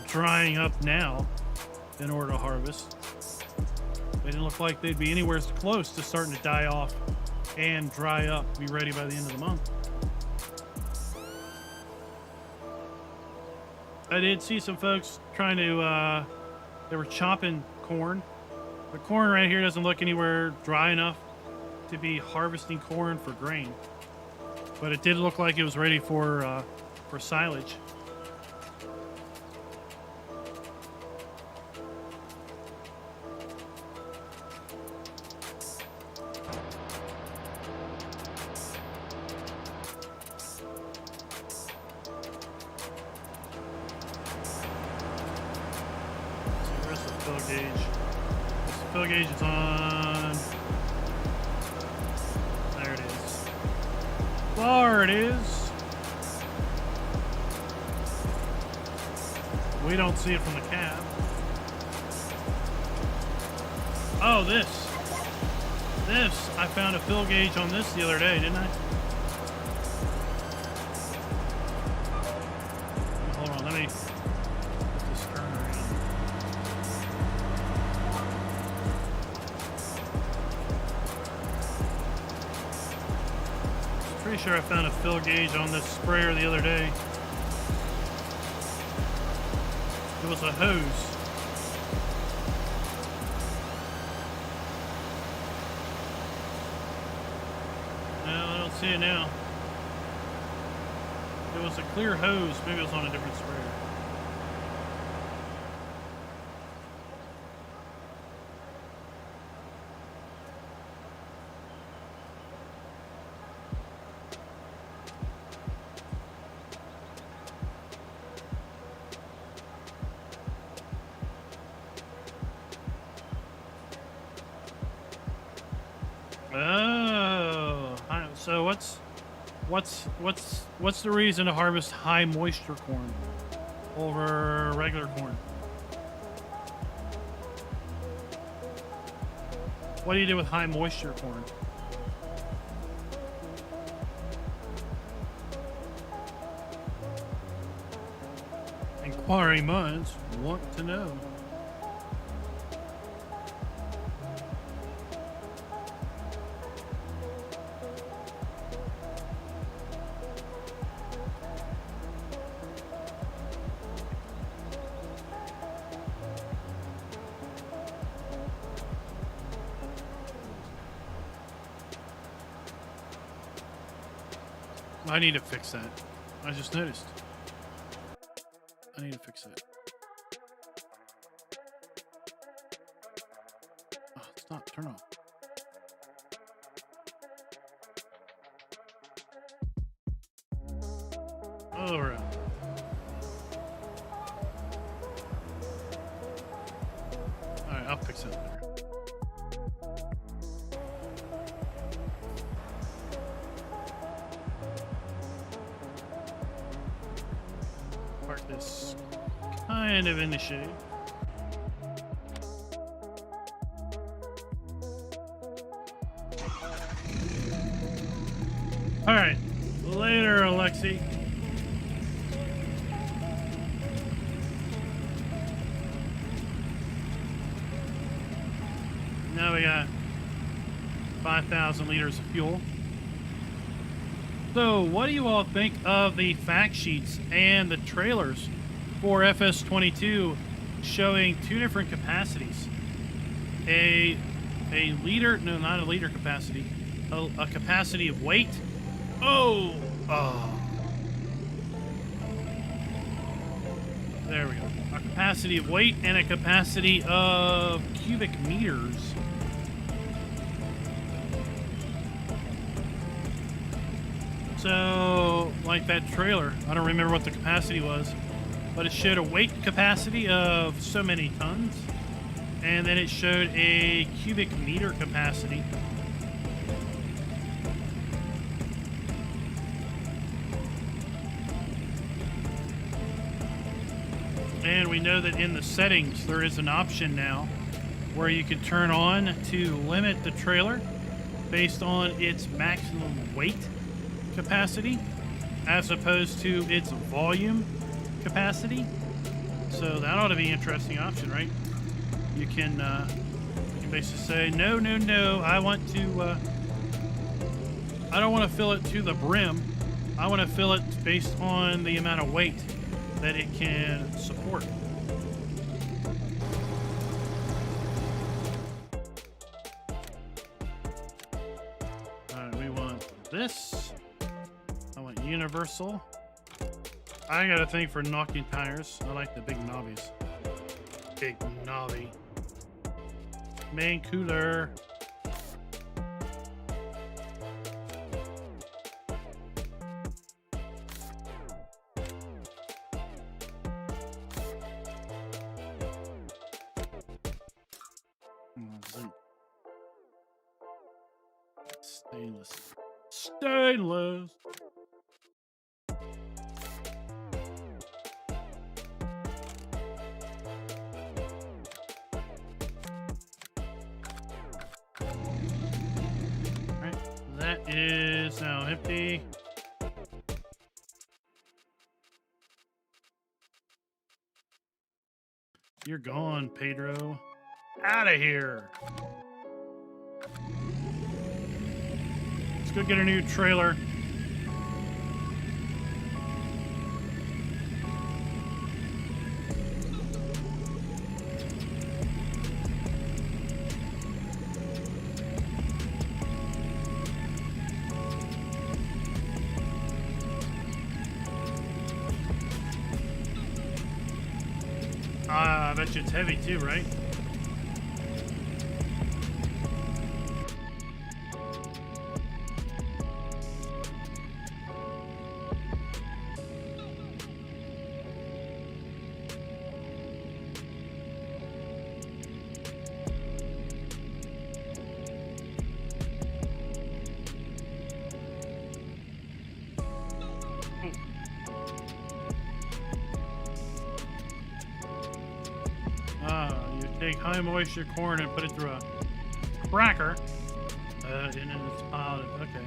drying up now in order to harvest. They didn't look like they'd be anywhere close to starting to die off and dry up to be ready by the end of the month. I did see some folks trying to, they were chopping corn. The corn right here doesn't look anywhere dry enough to be harvesting corn for grain, but it did look like it was ready for silage. Where's the fill gauge? The fill gauge is on. There it is. There it is. We don't see it from the cab. Oh, this. I found a fill gauge on this the other day, didn't I? Hold on, let me put this turn around. Pretty sure I found a fill gauge on this sprayer the other day. It was a hose. No, I don't see it now. It was a clear hose. Maybe it was on a different sprayer. Oh, so what's the reason to harvest high moisture corn over regular corn? What do you do with high moisture corn? Inquiring minds want to know. I need to fix that. I just noticed. I need to fix it. Oh, stop. Turn off. All right. All right, I'll fix it later. This kind of in the shade. All right, later, Alexi. Now we got 5,000 liters of fuel. So, what do you all think of the fact sheets and the trailers for FS22 showing two different capacities? A liter, no, not a liter capacity, a capacity of weight. Oh, there we go. A capacity of weight and a capacity of cubic meters. So, like that trailer, I don't remember what the capacity was, but it showed a weight capacity of so many tons, and then it showed a cubic meter capacity. And we know that in the settings, there is an option now where you can turn on to limit the trailer based on its maximum weight capacity as opposed to its volume capacity. So that ought to be an interesting option, right? You can basically say, no, I want to, I don't want to fill it to the brim. I want to fill it based on the amount of weight that it can support. We want this. I want universal. I got a thing for knocking tires. I like the big knobbies. Big knobby. Main cooler. Stainless. Right, that is now empty. You're gone, Pedro. Out of here. Let's go get a new trailer. I bet you it's heavy too, right? You take high moisture corn and put it through a cracker. And then it's piled. Okay.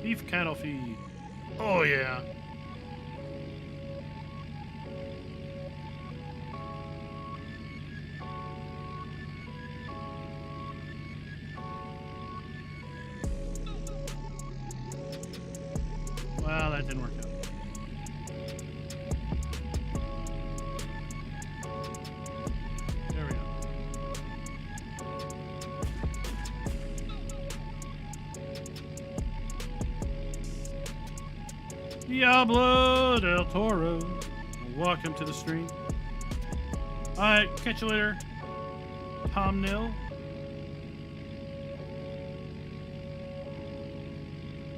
Beef cattle feed. Oh, yeah. Well, that didn't work out. Diablo del Toro. Welcome to the stream. Alright, catch you later. Tom Nil.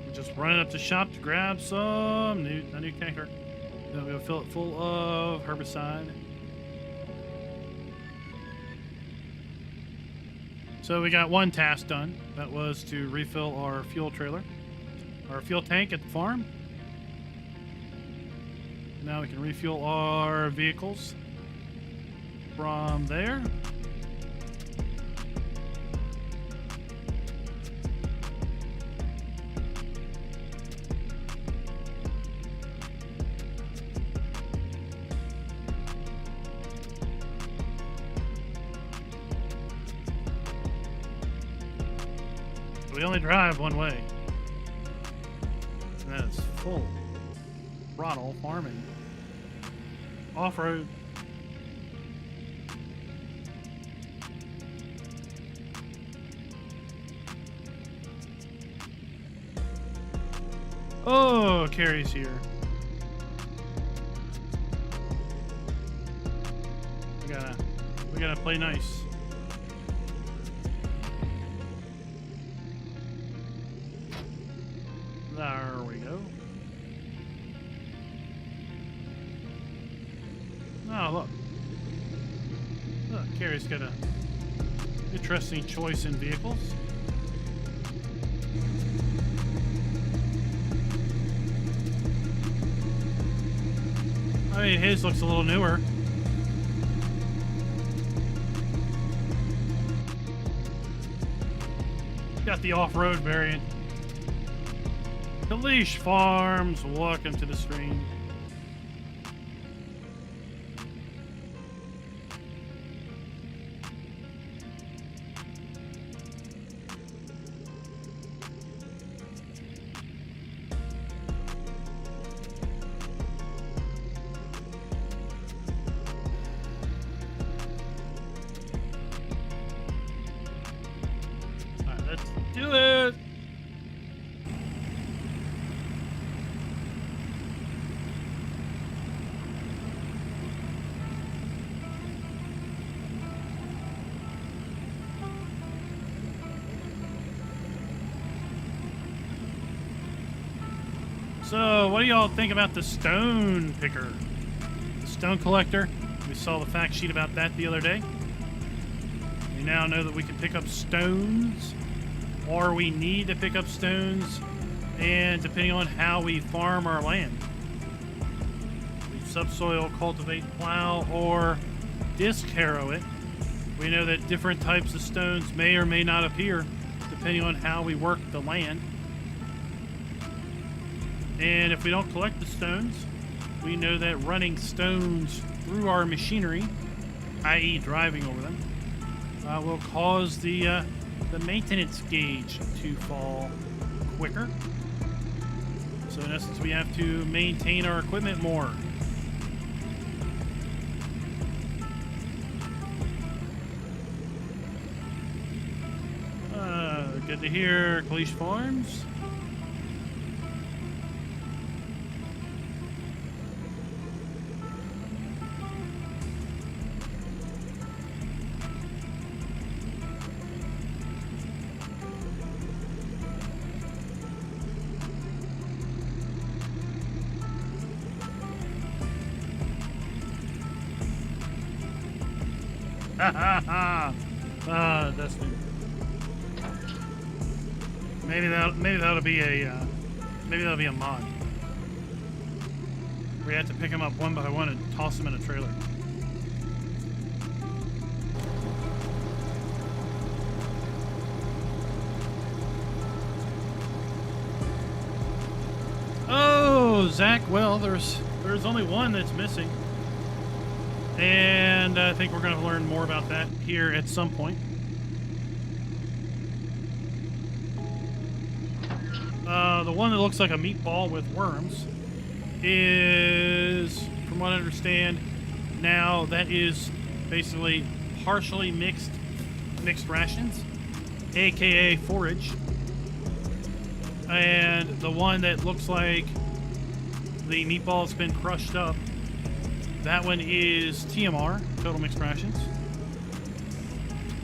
We're just running up to shop to grab some a new tanker. Then we'll fill it full of herbicide. So we got one task done. That was to refill our fuel trailer, our fuel tank at the farm. Now we can refuel our vehicles from there. We only drive one way. And that is full throttle farming. Off-road. Oh, Carrie's here. We gotta play nice. There we go. Oh, look. Look, Carrie's got a interesting choice in vehicles. I mean, his looks a little newer. got the off-road variant. Kalish Farms, welcome to the stream. Do it! So, what do y'all think about the stone picker? The stone collector? We saw the fact sheet about that the other day. We now know that we can pick up stones, or we need to pick up stones, and depending on how we farm our land. We subsoil, cultivate, plow, or disc harrow it. We know that different types of stones may or may not appear depending on how we work the land. And if we don't collect the stones, we know that running stones through our machinery, i.e. driving over them, will cause the maintenance gauge to fall quicker. So in essence, we have to maintain our equipment more. Good to hear, Kalish Farms. Destiny. Maybe that'll be a mod. We have to pick them up one by one and toss them in a trailer. Oh, Zach. Well, there's only one that's missing. And I think we're going to learn more about that here at some point. The one that looks like a meatball with worms is, from what I understand, now that is basically partially mixed rations, aka forage. And the one that looks like the meatball's been crushed up, that one is TMR, total mixed rations.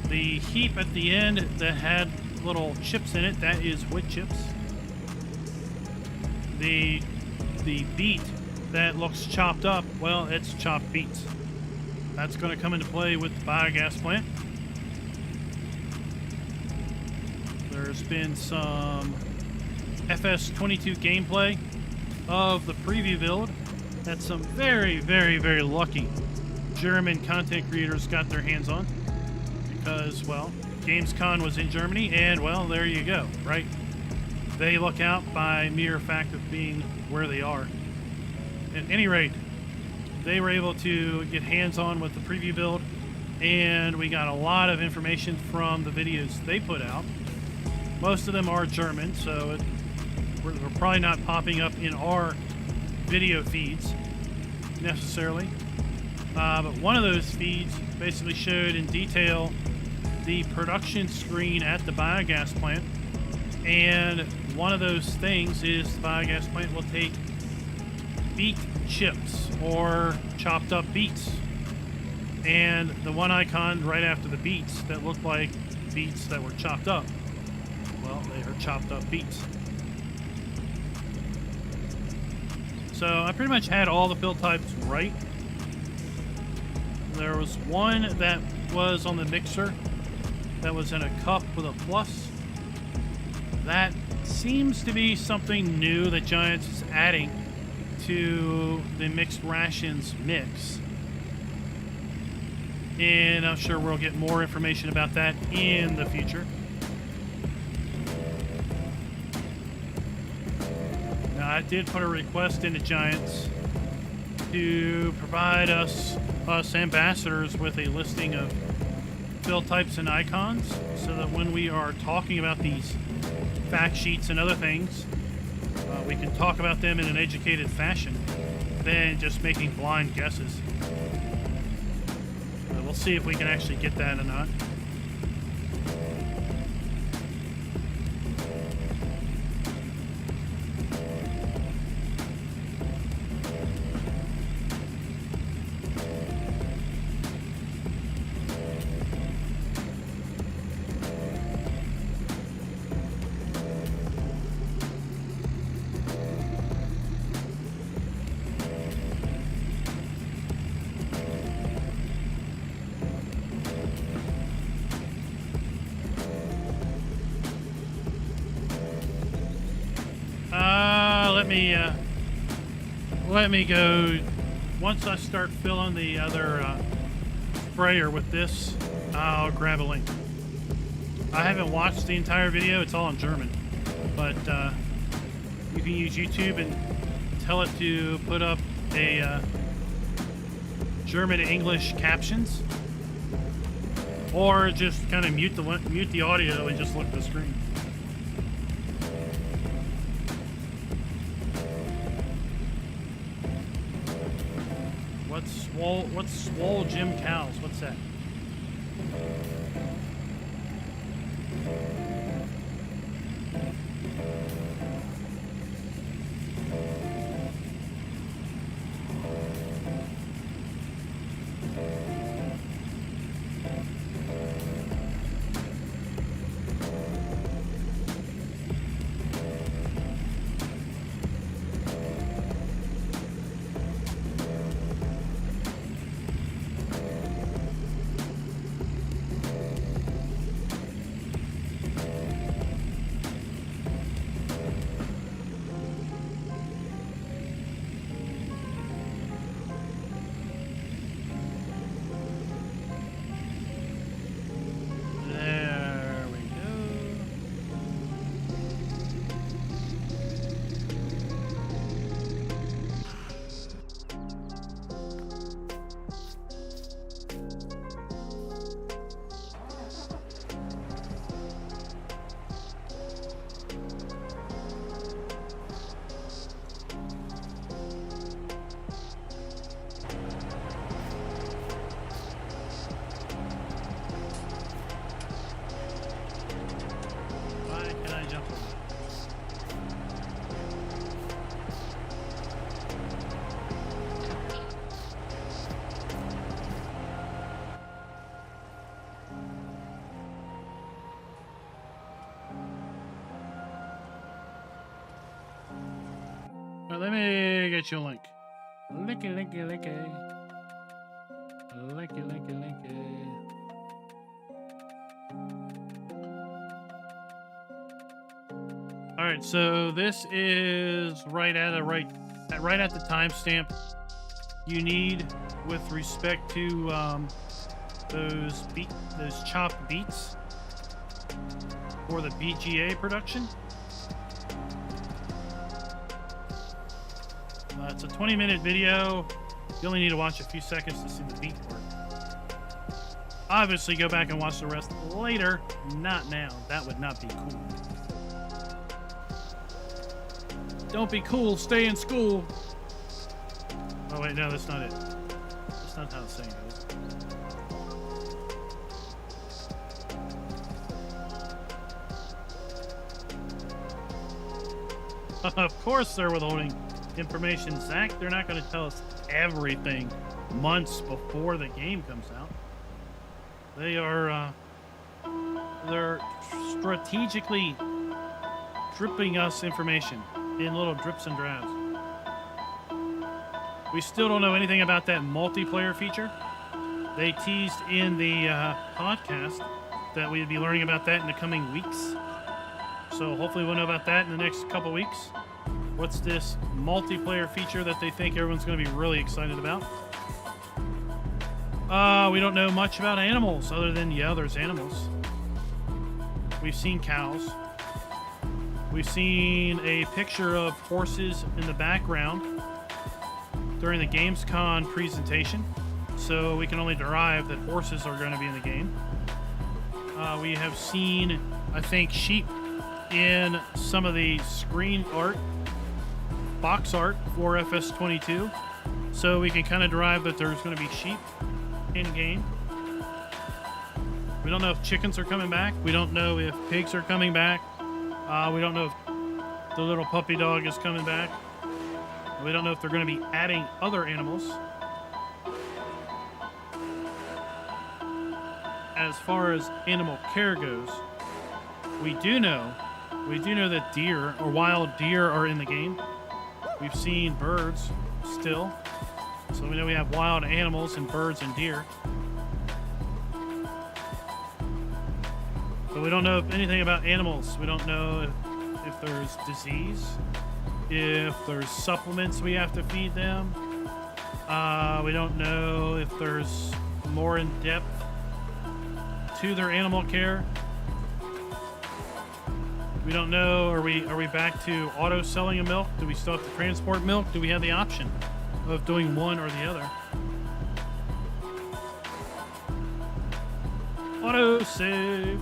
The heap at the end that had little chips in it, that is wood chips. The beet that looks chopped up, well, it's chopped beets. That's going to come into play with the biogas plant. There's been some FS22 gameplay of the preview build that some very, very, very lucky German content creators got their hands on because, well, Gamescom was in Germany, and, well, there you go, right? They look out by mere fact of being where they are. At any rate, they were able to get hands-on with the preview build, and we got a lot of information from the videos they put out. Most of them are German, so we're probably not popping up in our video feeds necessarily. But one of those feeds basically showed in detail the production screen at the biogas plant. And one of those things is the biogas plant will take beet chips or chopped up beets. And the one icon right after the beets that looked like beets that were chopped up, well, they are chopped up beets. So I pretty much had all the fill types right. There was one that was on the mixer that was in a cup with a plus. That seems to be something new that Giants is adding to the mixed rations mix. And I'm sure we'll get more information about that in the future. I did put a request into Giants to provide us ambassadors with a listing of fill types and icons, so that when we are talking about these fact sheets and other things, we can talk about them in an educated fashion than just making blind guesses. We'll see if we can actually get that or not. Let me go. Once I start filling the other sprayer with this, I'll grab a link. I haven't watched the entire video. It's all in German, but you can use YouTube and tell it to put up a German to English captions, or just kind of mute the audio and just look at the screen. What's swole Jim cows? What's that? Let me get you a link. Linky, linky, linky. Linky, linky, linky. All right, so this is right at the timestamp you need with respect to those chopped beets for the BGA production. It's a 20-minute video. You only need to watch a few seconds to see the beet work. Obviously, go back and watch the rest later. Not now. That would not be cool. Don't be cool. Stay in school. Oh, wait. No, that's not it. That's not how the saying goes. Of course they're withholding information, Zach. They're not going to tell us everything months before the game comes out. They're strategically dripping us information in little drips and drabs. We still don't know anything about that multiplayer feature. They teased in the podcast that we'd be learning about that in the coming weeks. So hopefully we'll know about that in the next couple weeks. What's this multiplayer feature that they think everyone's going to be really excited about? We don't know much about animals other than, yeah, there's animals. We've seen cows. We've seen a picture of horses in the background during the Gamescom presentation, so we can only derive that horses are going to be in the game. We have seen, I think, sheep in some of the screen art, box art for FS22, so we can kind of derive that there's going to be sheep in game. We don't know if chickens are coming back. We don't know if pigs are coming back. We don't know if the little puppy dog is coming back. We don't know if they're going to be adding other animals. As far as animal care goes, we do know that deer or wild deer are in the game. We've seen birds still. So we know we have wild animals and birds and deer. But we don't know anything about animals. We don't know if there's disease, if there's supplements we have to feed them. We don't know if there's more in depth to their animal care. We don't know, are we back to auto selling of milk? Do we still have to transport milk? Do we have the option of doing one or the other? Auto save.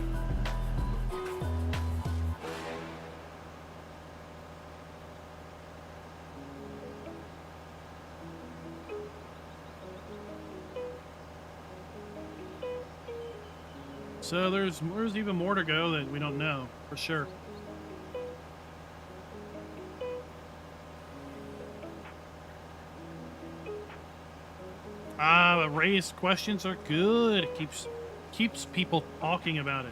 So there's even more to go that we don't know for sure. Raised questions are good. It keeps people talking about it.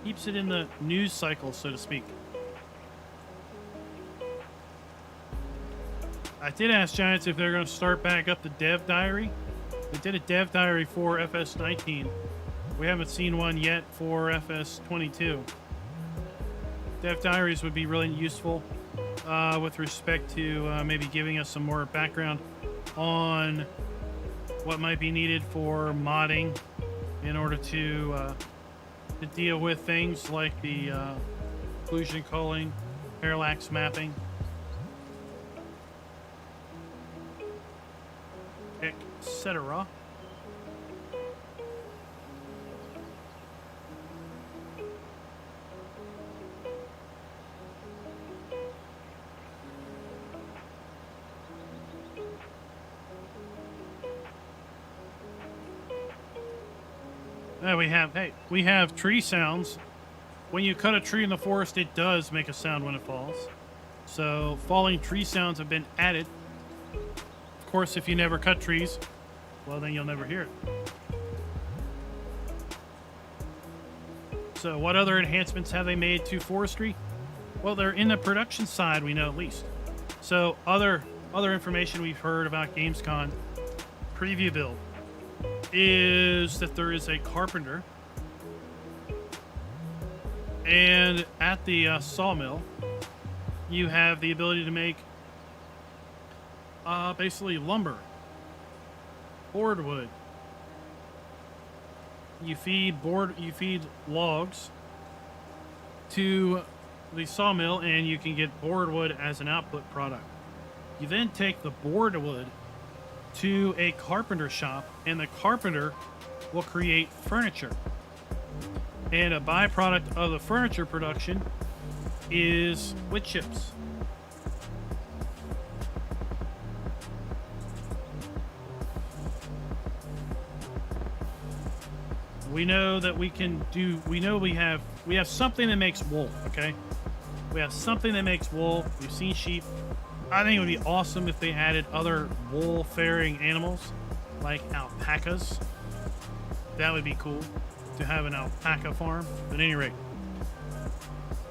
Keeps it in the news cycle, so to speak. I did ask Giants if they're going to start back up the dev diary. They did a dev diary for FS19. We haven't seen one yet for FS22. Dev diaries would be really useful with respect to maybe giving us some more background on what might be needed for modding in order to deal with things like the occlusion culling, parallax mapping, etc. We have tree sounds. When you cut a tree in the forest, it does make a sound when it falls. So falling tree sounds have been added. Of course, if you never cut trees, well, then you'll never hear it. So what other enhancements have they made to forestry? Well, they're in the production side, we know at least. So other information we've heard about Gamescom preview build is that there is a carpenter, and at the sawmill you have the ability to make basically lumber, boardwood. You feed logs to the sawmill and you can get boardwood as an output product. You then take the boardwood to a carpenter shop, and the carpenter will create furniture. And a byproduct of the furniture production is wood chips. We know that we have something that makes wool, okay? We have something that makes wool. We've seen sheep. I think it would be awesome if they added other wool-faring animals, like alpacas. That would be cool to have an alpaca farm. But at any rate,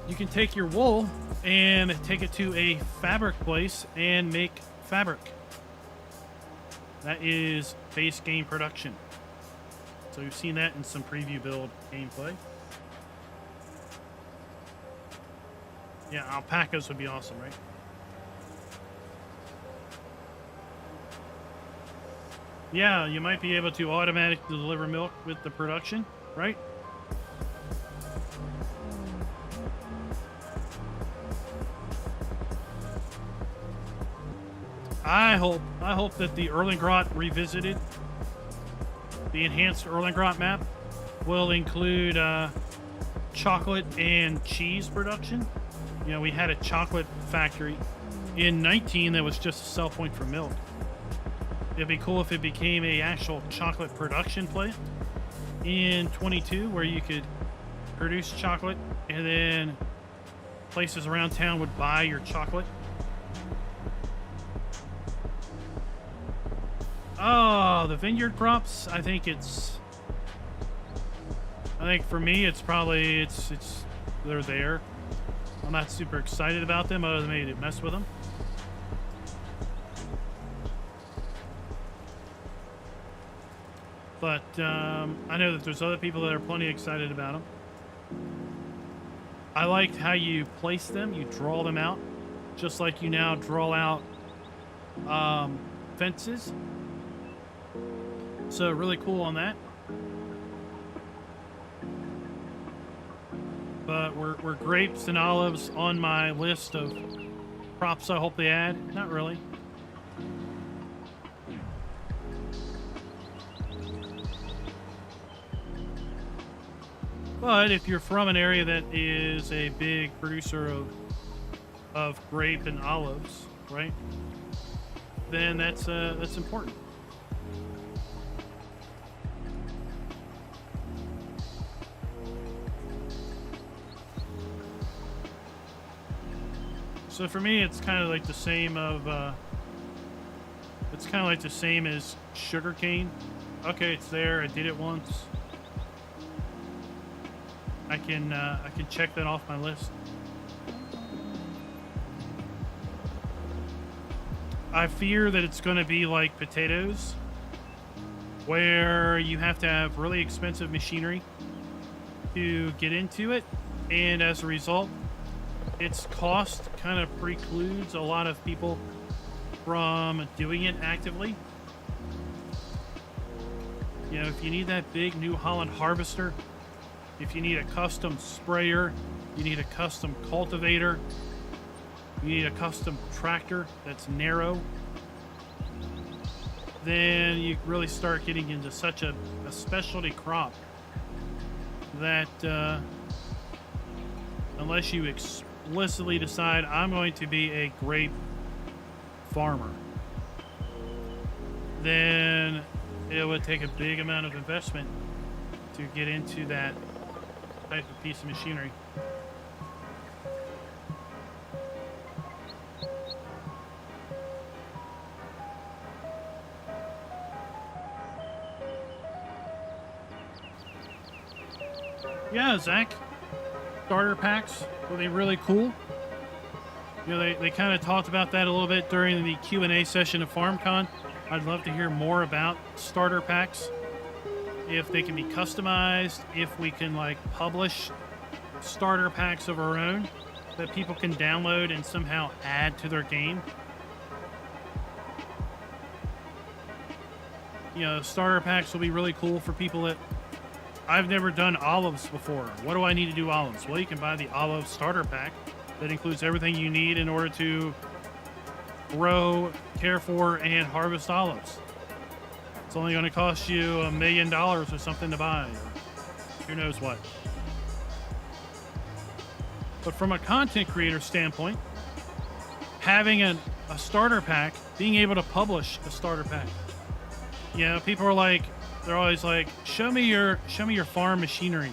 you can take your wool and take it to a fabric place and make fabric. That is base game production. So we've seen that in some preview build gameplay. Yeah, alpacas would be awesome, right? Yeah, you might be able to automatically deliver milk with the production, right? I hope that the Erlengrot Revisited, the enhanced Erlengrot map, will include chocolate and cheese production. You know, we had a chocolate factory in 19 that was just a sell point for milk. It'd be cool if it became a actual chocolate production plant in 22, where you could produce chocolate and then places around town would buy your chocolate. Oh, the vineyard crops. I think for me, it's probably, they're there. I'm not super excited about them other than maybe to mess with them. But I know that there's other people that are plenty excited about them. I liked how you place them. You draw them out, just like you now draw out fences. So really cool on that. But were grapes and olives on my list of crops I hope they add? Not really. But if you're from an area that is a big producer of grape and olives, right? Then that's important. So for me, it's kind of like the same as sugarcane. Okay, it's there. I did it once. I can check that off my list. I fear that it's going to be like potatoes, where you have to have really expensive machinery to get into it, and as a result, its cost kind of precludes a lot of people from doing it actively. You know, if you need that big New Holland harvester, if you need a custom sprayer, you need a custom cultivator, you need a custom tractor that's narrow, then you really start getting into such a specialty crop that unless you explicitly decide I'm going to be a grape farmer, then it would take a big amount of investment to get into that type of piece of machinery. Yeah, Zach, starter packs will be really cool. You know, they kind of talked about that a little bit during the Q&A session of FarmCon. I'd love to hear more about starter packs. If they can be customized, if we can like publish starter packs of our own that people can download and somehow add to their game. You know, starter packs will be really cool for people that I've never done olives before. What do I need to do olives? Well, you can buy the olive starter pack that includes everything you need in order to grow, care for, and harvest olives. It's only going to cost you $1 million or something to buy, or who knows what. But from a content creator standpoint, having a starter pack, being able to publish a starter pack. You know, people are like, they're always like, show me your farm machinery,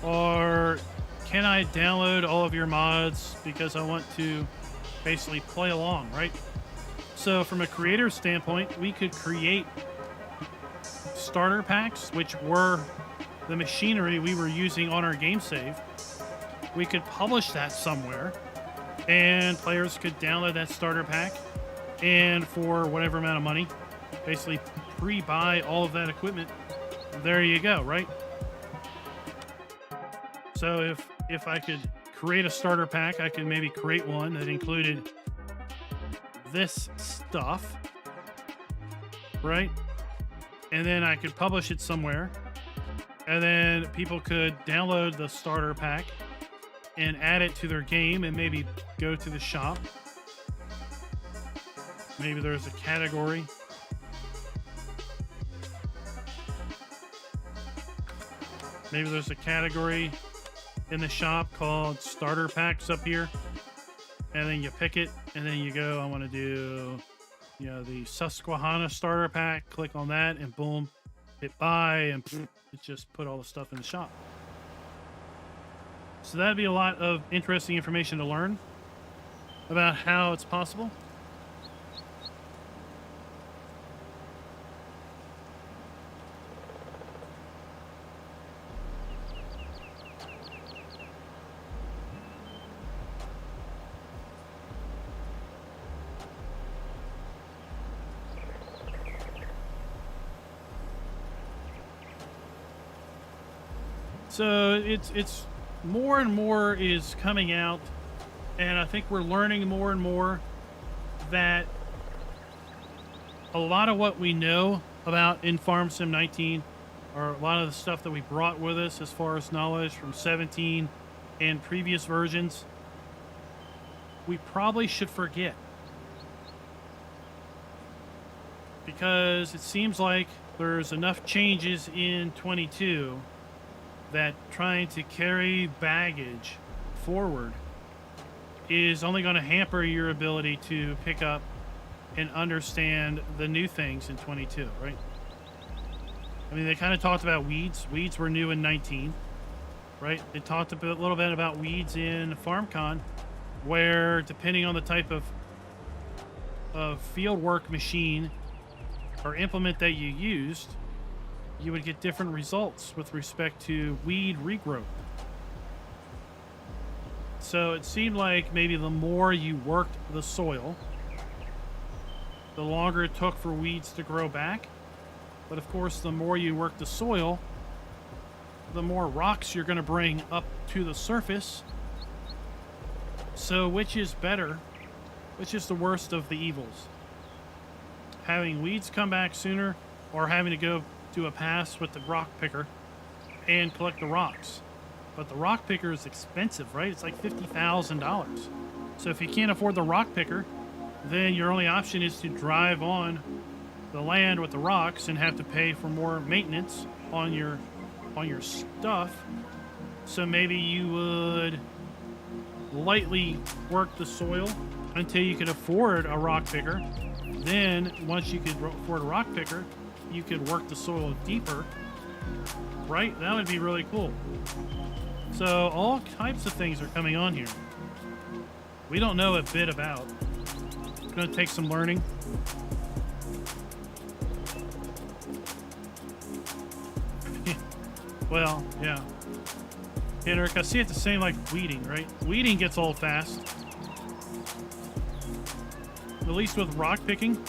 or can I download all of your mods because I want to basically play along, right? So from a creator standpoint, we could create starter packs, which were the machinery we were using on our game save. We could publish that somewhere, and players could download that starter pack, and for whatever amount of money, basically pre-buy all of that equipment. There you go, right? So if I could create a starter pack, I could maybe create one that included this stuff, right? And then I could publish it somewhere, and then people could download the starter pack and add it to their game and maybe go to the shop. Maybe there's a category. Maybe there's a category in the shop called starter packs up here. And then you pick it, and then you go, I want to do, you know, the Susquehanna starter pack. Click on that, and boom, hit buy, and it just put all the stuff in the shop. So that'd be a lot of interesting information to learn about how it's possible. So it's more and more is coming out, and I think we're learning more and more that a lot of what we know about in Farm Sim 19, or a lot of the stuff that we brought with us as far as knowledge from 17 and previous versions, we probably should forget. Because it seems like there's enough changes in 22 that trying to carry baggage forward is only going to hamper your ability to pick up and understand the new things in 22, right? I mean, they kind of talked about weeds. Weeds were new in 19, right? They talked a little bit about weeds in FarmCon, where depending on the type of field work machine or implement that you used, you would get different results with respect to weed regrowth. So it seemed like maybe the more you worked the soil, the longer it took for weeds to grow back. But of course, the more you work the soil, the more rocks you're going to bring up to the surface. So which is better? Which is the worst of the evils? Having weeds come back sooner, or having to go do a pass with the rock picker and collect the rocks? But the rock picker is expensive, right? It's like $50,000. So if you can't afford the rock picker, then your only option is to drive on the land with the rocks and have to pay for more maintenance on your stuff. So maybe you would lightly work the soil until you could afford a rock picker. Then once you could afford a rock picker, you could work the soil deeper, right? That would be really cool. So all types of things are coming on here. We don't know a bit about. It's going to take some learning. Well, yeah. Henrik, I see it the same like weeding, right? Weeding gets old fast. At least with rock picking.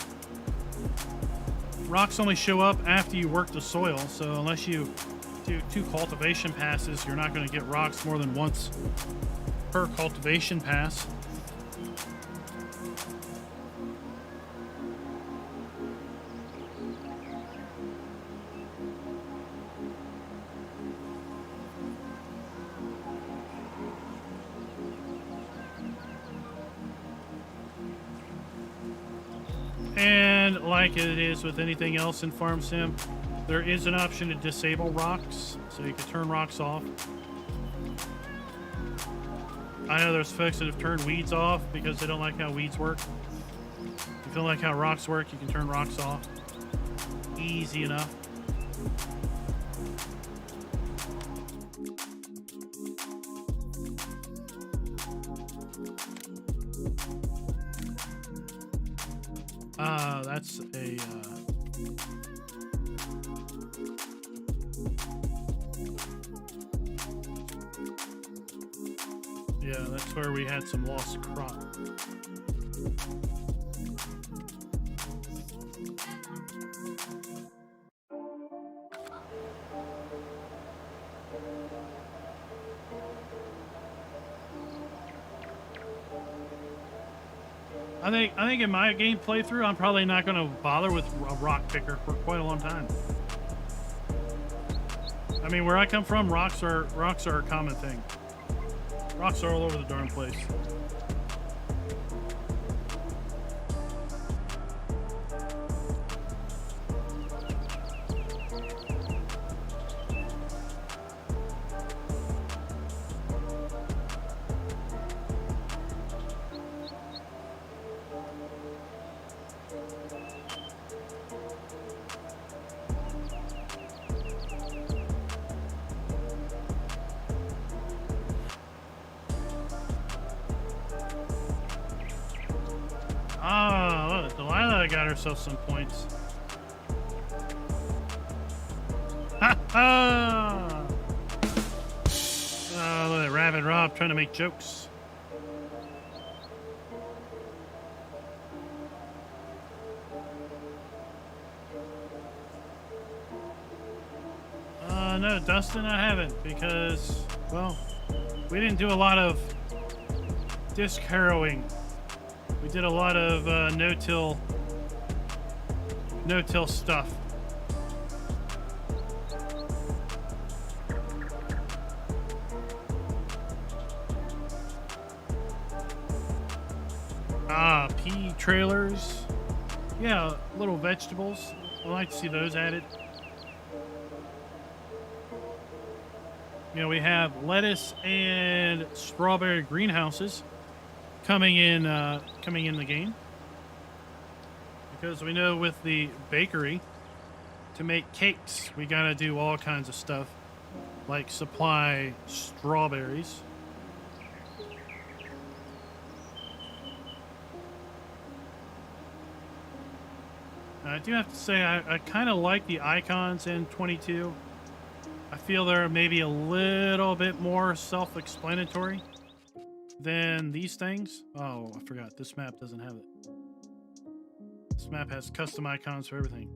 Rocks only show up after you work the soil, so unless you do 2 cultivation passes, you're not going to get rocks more than once per cultivation pass. And like it is with anything else in Farm Sim, there is an option to disable rocks, so you can turn rocks off. I know there's folks that have turned weeds off because they don't like how weeds work. If you don't like how rocks work, you can turn rocks off. Easy enough. That's a yeah, that's where we had some lost crop. I think in my game playthrough, I'm probably not going to bother with a rock picker for quite a long time. I mean, where I come from, rocks are a common thing. Rocks are all over the darn place. Got ourselves some points. Ha ha! Oh, look at Rabbit Rob trying to make jokes. No, Dustin, I haven't, because, well, we didn't do a lot of disc harrowing. We did a lot of no-till stuff. Pea trailers. Yeah, little vegetables. I like to see those added. You know, we have lettuce and strawberry greenhouses coming in the game, because we know with the bakery, to make cakes we gotta do all kinds of stuff, like supply strawberries. I do have to say I kind of like the icons in 22. I feel they're maybe a little bit more self-explanatory than these things. Oh, I forgot. This map doesn't have it. This map has custom icons for everything.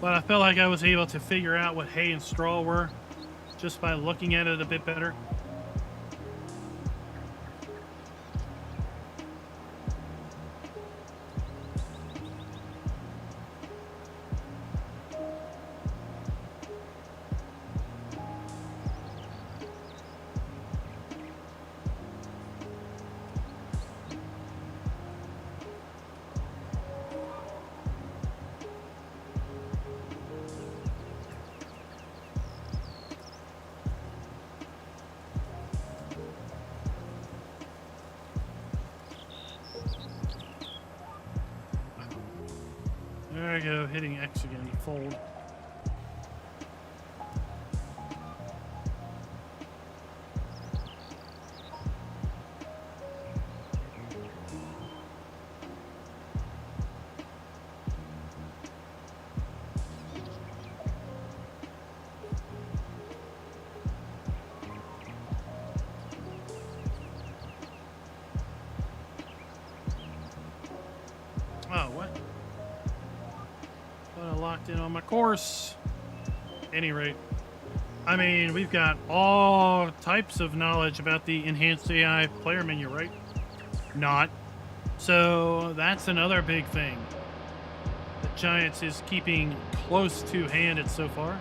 But I felt like I was able to figure out what hay and straw were just by looking at it a bit better. There I go, hitting X again, fold. Oh, what? But I locked in on my course. Any rate, I mean, we've got all types of knowledge about the enhanced AI player menu, right? Not. So that's another big thing that Giants is keeping close to hand so far.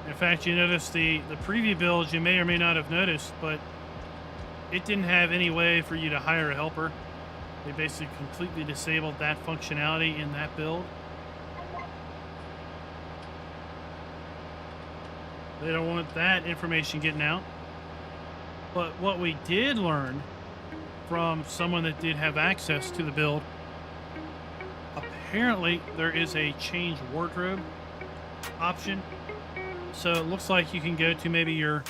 In fact, you notice the preview builds, you may or may not have noticed, but it didn't have any way for you to hire a helper. They basically completely disabled that functionality in that build. They don't want that information getting out. But what we did learn from someone that did have access to the build, apparently there is a change wardrobe option. So it looks like you can go to maybe your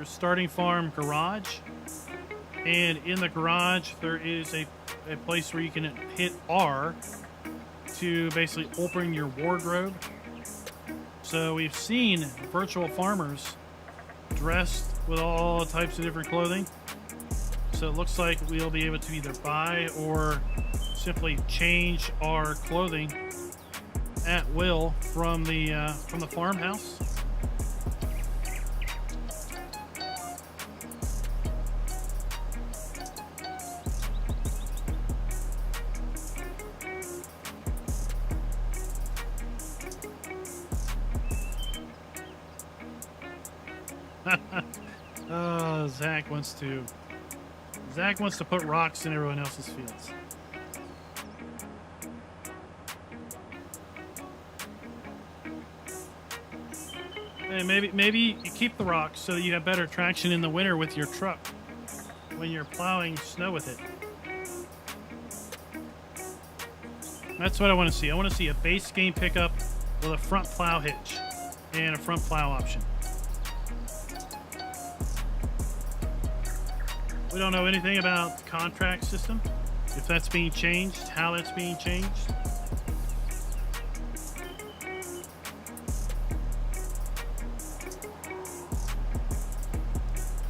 starting farm garage, and in the garage there is a place where you can hit R to basically open your wardrobe. So we've seen virtual farmers dressed with all types of different clothing. So it looks like we'll be able to either buy or simply change our clothing at will from the farmhouse. Oh, Zach wants to put rocks in everyone else's fields. Hey, maybe you keep the rocks so that you have better traction in the winter with your truck when you're plowing snow with it. That's what I want to see. I want to see a base game pickup with a front plow hitch and a front plow option. We don't know anything about the contract system, if that's being changed, how that's being changed.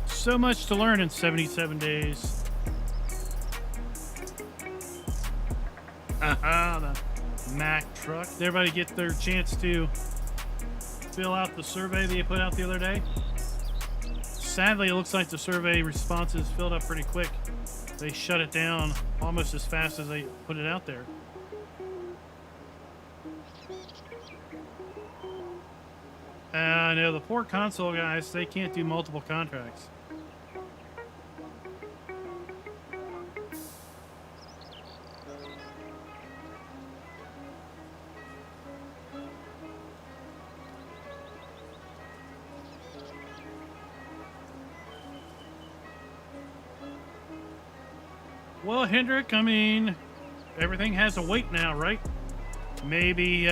So much to learn in 77 days. Haha, the Mack truck. Did everybody get their chance to fill out the survey that you put out the other day? Sadly, it looks like the survey responses filled up pretty quick. They shut it down almost as fast as they put it out there. I know the poor console guys, they can't do multiple contracts. Well, Hendrick, I mean, everything has a weight now, right? Maybe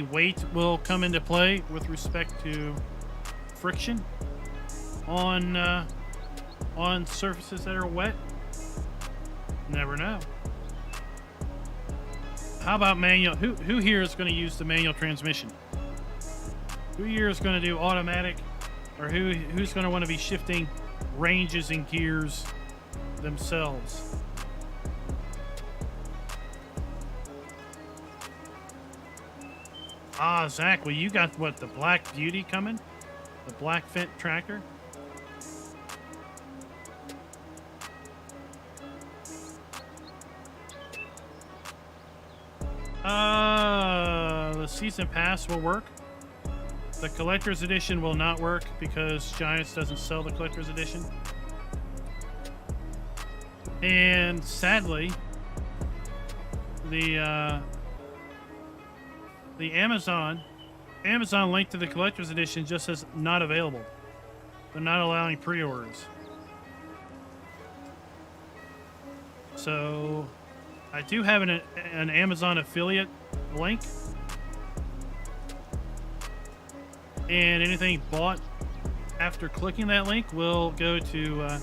weight will come into play with respect to friction on surfaces that are wet. Never know. How about manual? Who here is going to use the manual transmission? Who here is going to do automatic, or who's going to want to be shifting ranges and gears themselves? Ah, Zach, well, you got what, the Black Beauty coming? The Black Fent tractor? The season pass will work. The collector's edition will not work because Giants doesn't sell the collector's edition. And sadly, the Amazon link to the collector's edition just says not available. They're not allowing pre-orders. So I do have an Amazon affiliate link, and anything bought after clicking that link will go to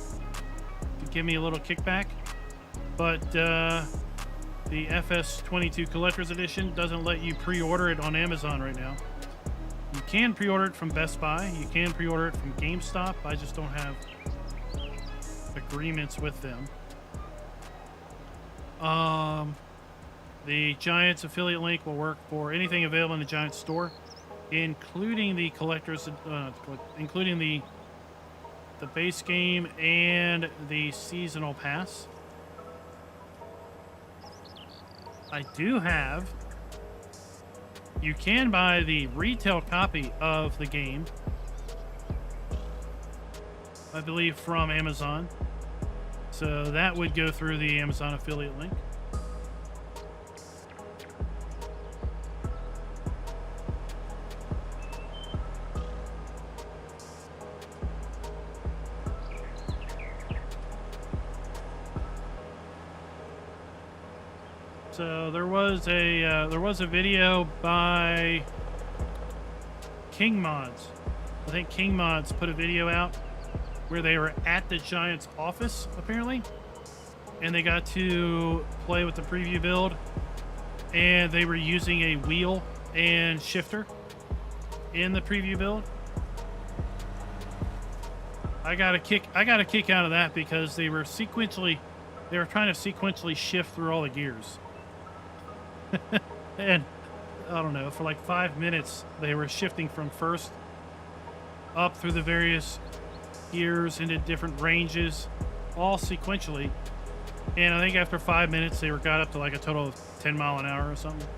give me a little kickback. But the FS22 Collector's Edition doesn't let you pre-order it on Amazon right now. You can pre-order it from Best Buy. You can pre-order it from GameStop. I just don't have agreements with them. The Giants affiliate link will work for anything available in the Giants store, including the collectors, including the base game and the seasonal pass. I do have. You can buy the retail copy of the game, I believe, from Amazon. So that would go through the Amazon affiliate link. So there was a video by King Mods. I think King Mods put a video out where they were at the Giants office, apparently, and they got to play with the preview build, and they were using a wheel and shifter in the preview build. I got a kick out of that because they were trying to sequentially shift through all the gears. And I don't know, for like 5 minutes they were shifting from first up through the various gears into different ranges, all sequentially. And I think after 5 minutes they got up to like a total of 10 mile an hour or something.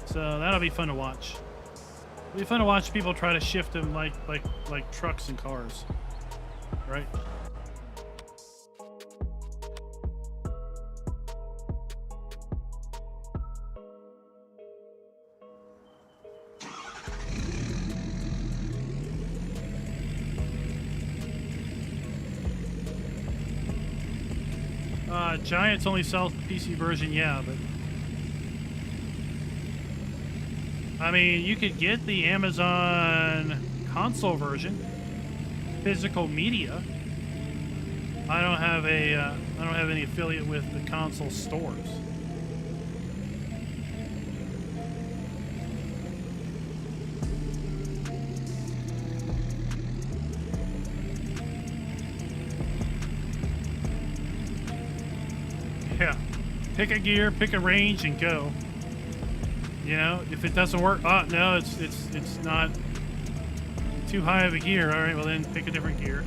So that'll be fun to watch. It'll be fun to watch people try to shift them like trucks and cars, right? Giants only sells the PC version, yeah, but I mean, you could get the Amazon console version physical media. I don't have any affiliate with the console stores. Yeah, pick a gear, pick a range, and go. You know, if it doesn't work, oh no, it's not too high of a gear. All right, well then pick a different gear.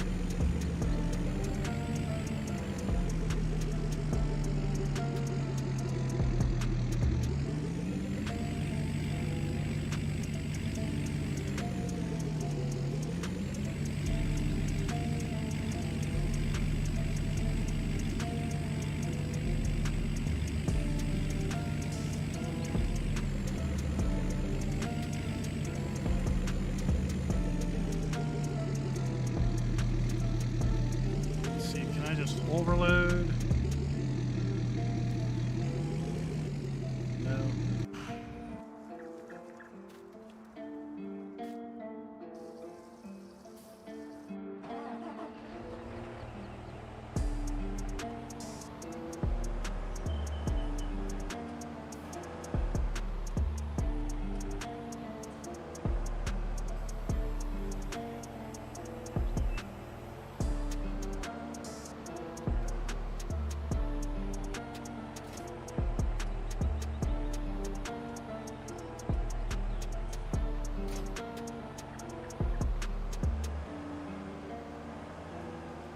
Overload. No.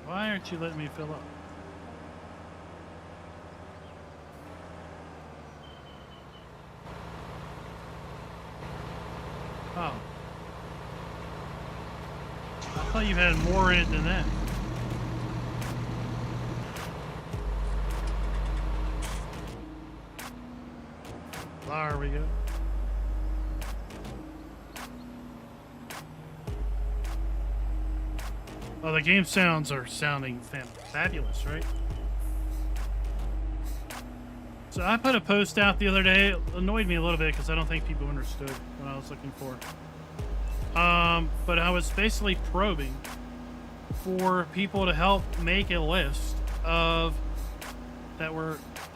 Why aren't you letting me fill up? Oh. I thought you had more in it than that. There we go. Oh, the game sounds are sounding fabulous, right? So I put a post out the other day. It annoyed me a little bit because I don't think people understood what I was looking for. But I was basically probing for people to help make a list of that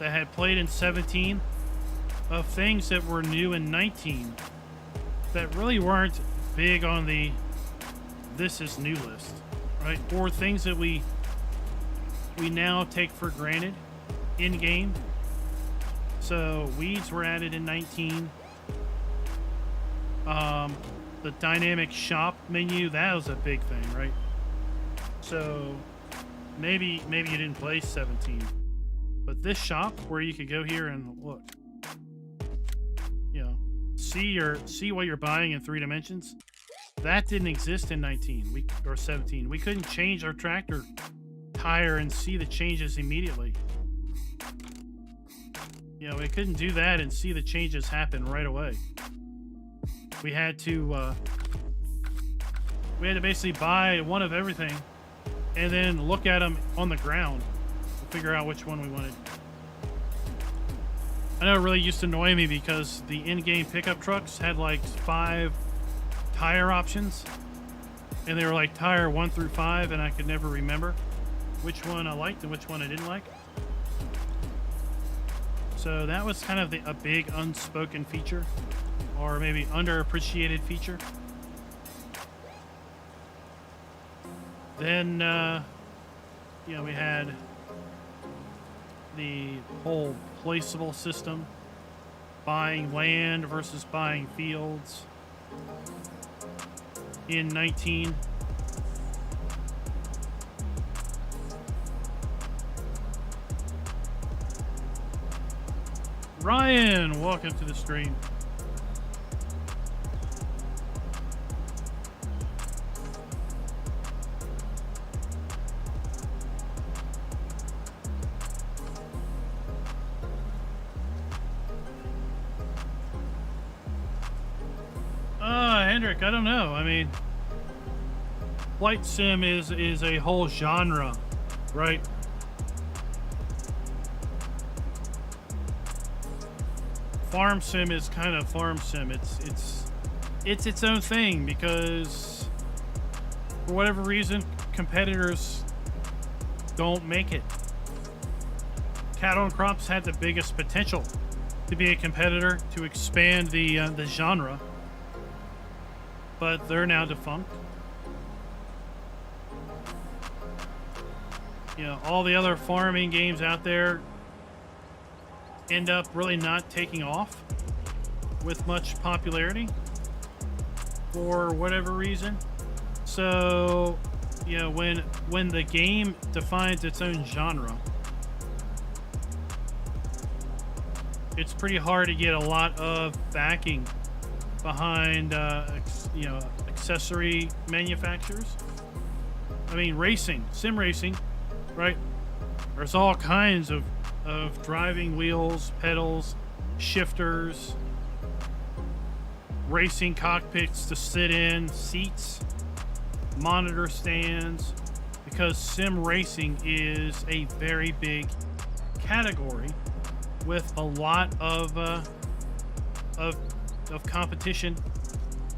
had played in 17 of things that were new in 19 that really weren't big on the this is new list. Right? Or things that we now take for granted in game. So weeds were added in 19. The dynamic shop menu, that was a big thing, right? So maybe you didn't play 17, but this shop where you could go here and look, you know, see what you're buying in 3 dimensions. That didn't exist in 19 or 17. We couldn't change our tractor tire and see the changes immediately. You know, we couldn't do that and see the changes happen right away. We had to basically buy one of everything and then look at them on the ground to figure out which one we wanted. I know it really used to annoy me because the in-game pickup trucks had like 5 tire options, and they were like tire 1 through 5, and I could never remember which one I liked and which one I didn't like. So that was kind of a big unspoken feature, or maybe underappreciated feature. Then you know, we had the whole placeable system, buying land versus buying fields in 19. Ryan, welcome to the stream. Hendrik, I don't know. I mean, flight sim is a whole genre, right? Farm sim is kind of farm sim. It's its own thing because for whatever reason, competitors don't make it. Cattle and crops had the biggest potential to be a competitor, to expand the genre, but they're now defunct. You know, all the other farming games out there end up really not taking off with much popularity for whatever reason. So, you know, when the game defines its own genre, it's pretty hard to get a lot of backing behind, you know, accessory manufacturers. I mean, racing, sim racing, right? There's all kinds of driving wheels, pedals, shifters, racing cockpits to sit in, seats, monitor stands, because sim racing is a very big category with a lot of competition,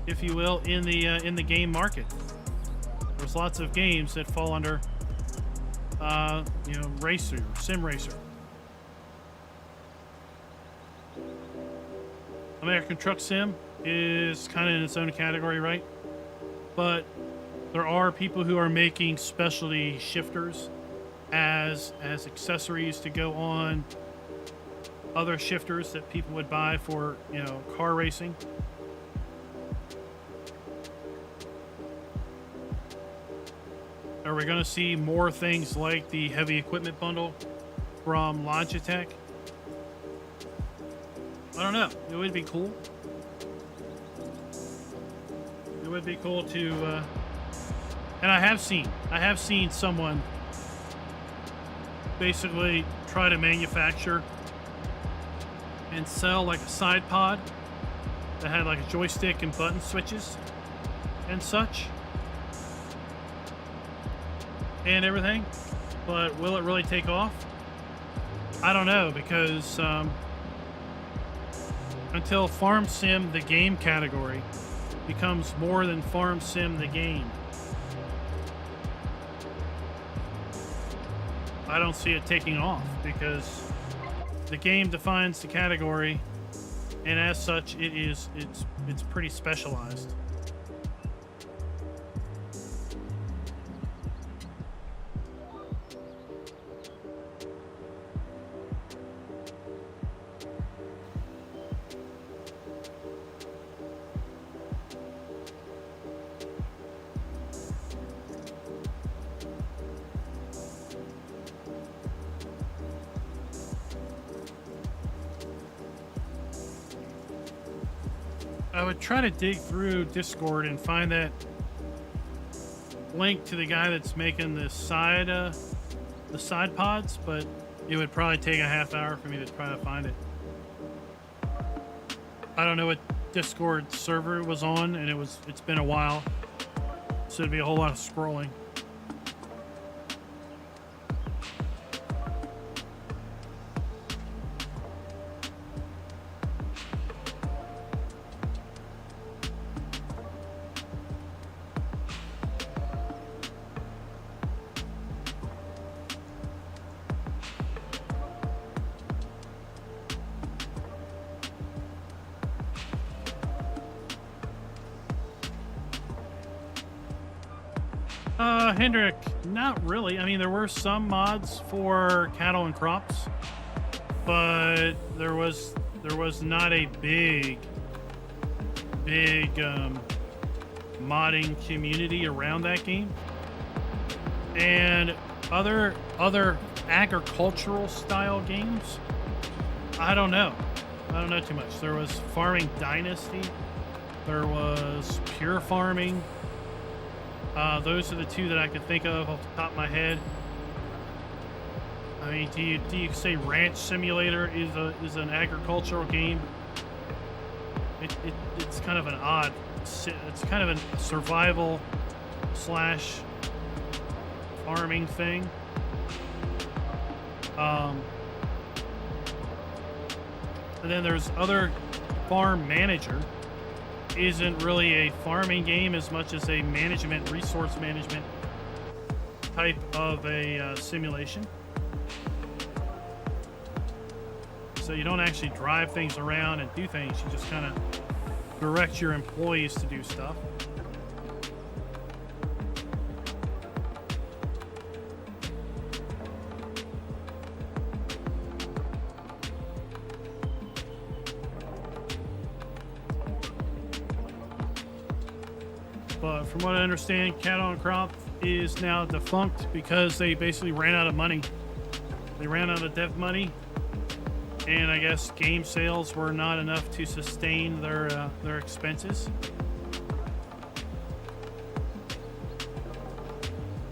if you will, in the game market. There's lots of games that fall under you know, racer, sim racer. American Truck Sim is kind of in its own category, right? But there are people who are making specialty shifters as accessories to go on other shifters that people would buy for, you know, car racing. Are we going to see more things like the heavy equipment bundle from Logitech? I don't know. It would be cool. It would be cool to, and I have seen someone basically try to manufacture and sell like a side pod that had like a joystick and button switches and such and everything. But will it really take off? I don't know, because until Farm Sim, the game category, becomes more than Farm Sim, the game, I don't see it taking off, because the game defines the category, and as such, it's pretty specialized. I would try to dig through Discord and find that link to the guy that's making the side pods, but it would probably take a half hour for me to try to find it. I don't know what Discord server it was on, and it's been a while, so it'd be a whole lot of scrolling. Hendrick, not really. I mean, there were some mods for cattle and crops, but there was not a big modding community around that game. And other agricultural style games, I don't know too much. There was Farming Dynasty, there was Pure Farming. Those are the two that I could think of off the top of my head. I mean, do you say Ranch Simulator is an agricultural game? It's kind of an odd. It's kind of a survival / farming thing. And then there's other Farm Manager. Isn't really a farming game as much as a resource management type of a simulation. So you don't actually drive things around and do things. You just kind of direct your employees to do stuff. But from what I understand, Cat on Crop is now defunct because they basically ran out of money. They ran out of dev money, and I guess game sales were not enough to sustain their expenses.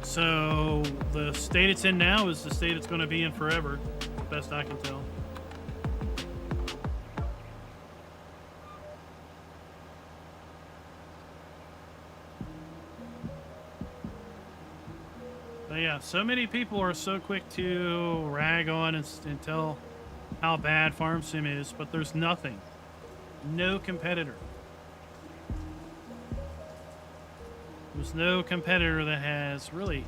So the state it's in now is the state it's going to be in forever, best I can tell. But yeah, so many people are so quick to rag on and tell how bad Farm Sim is, but there's nothing. No competitor. There's no competitor that has really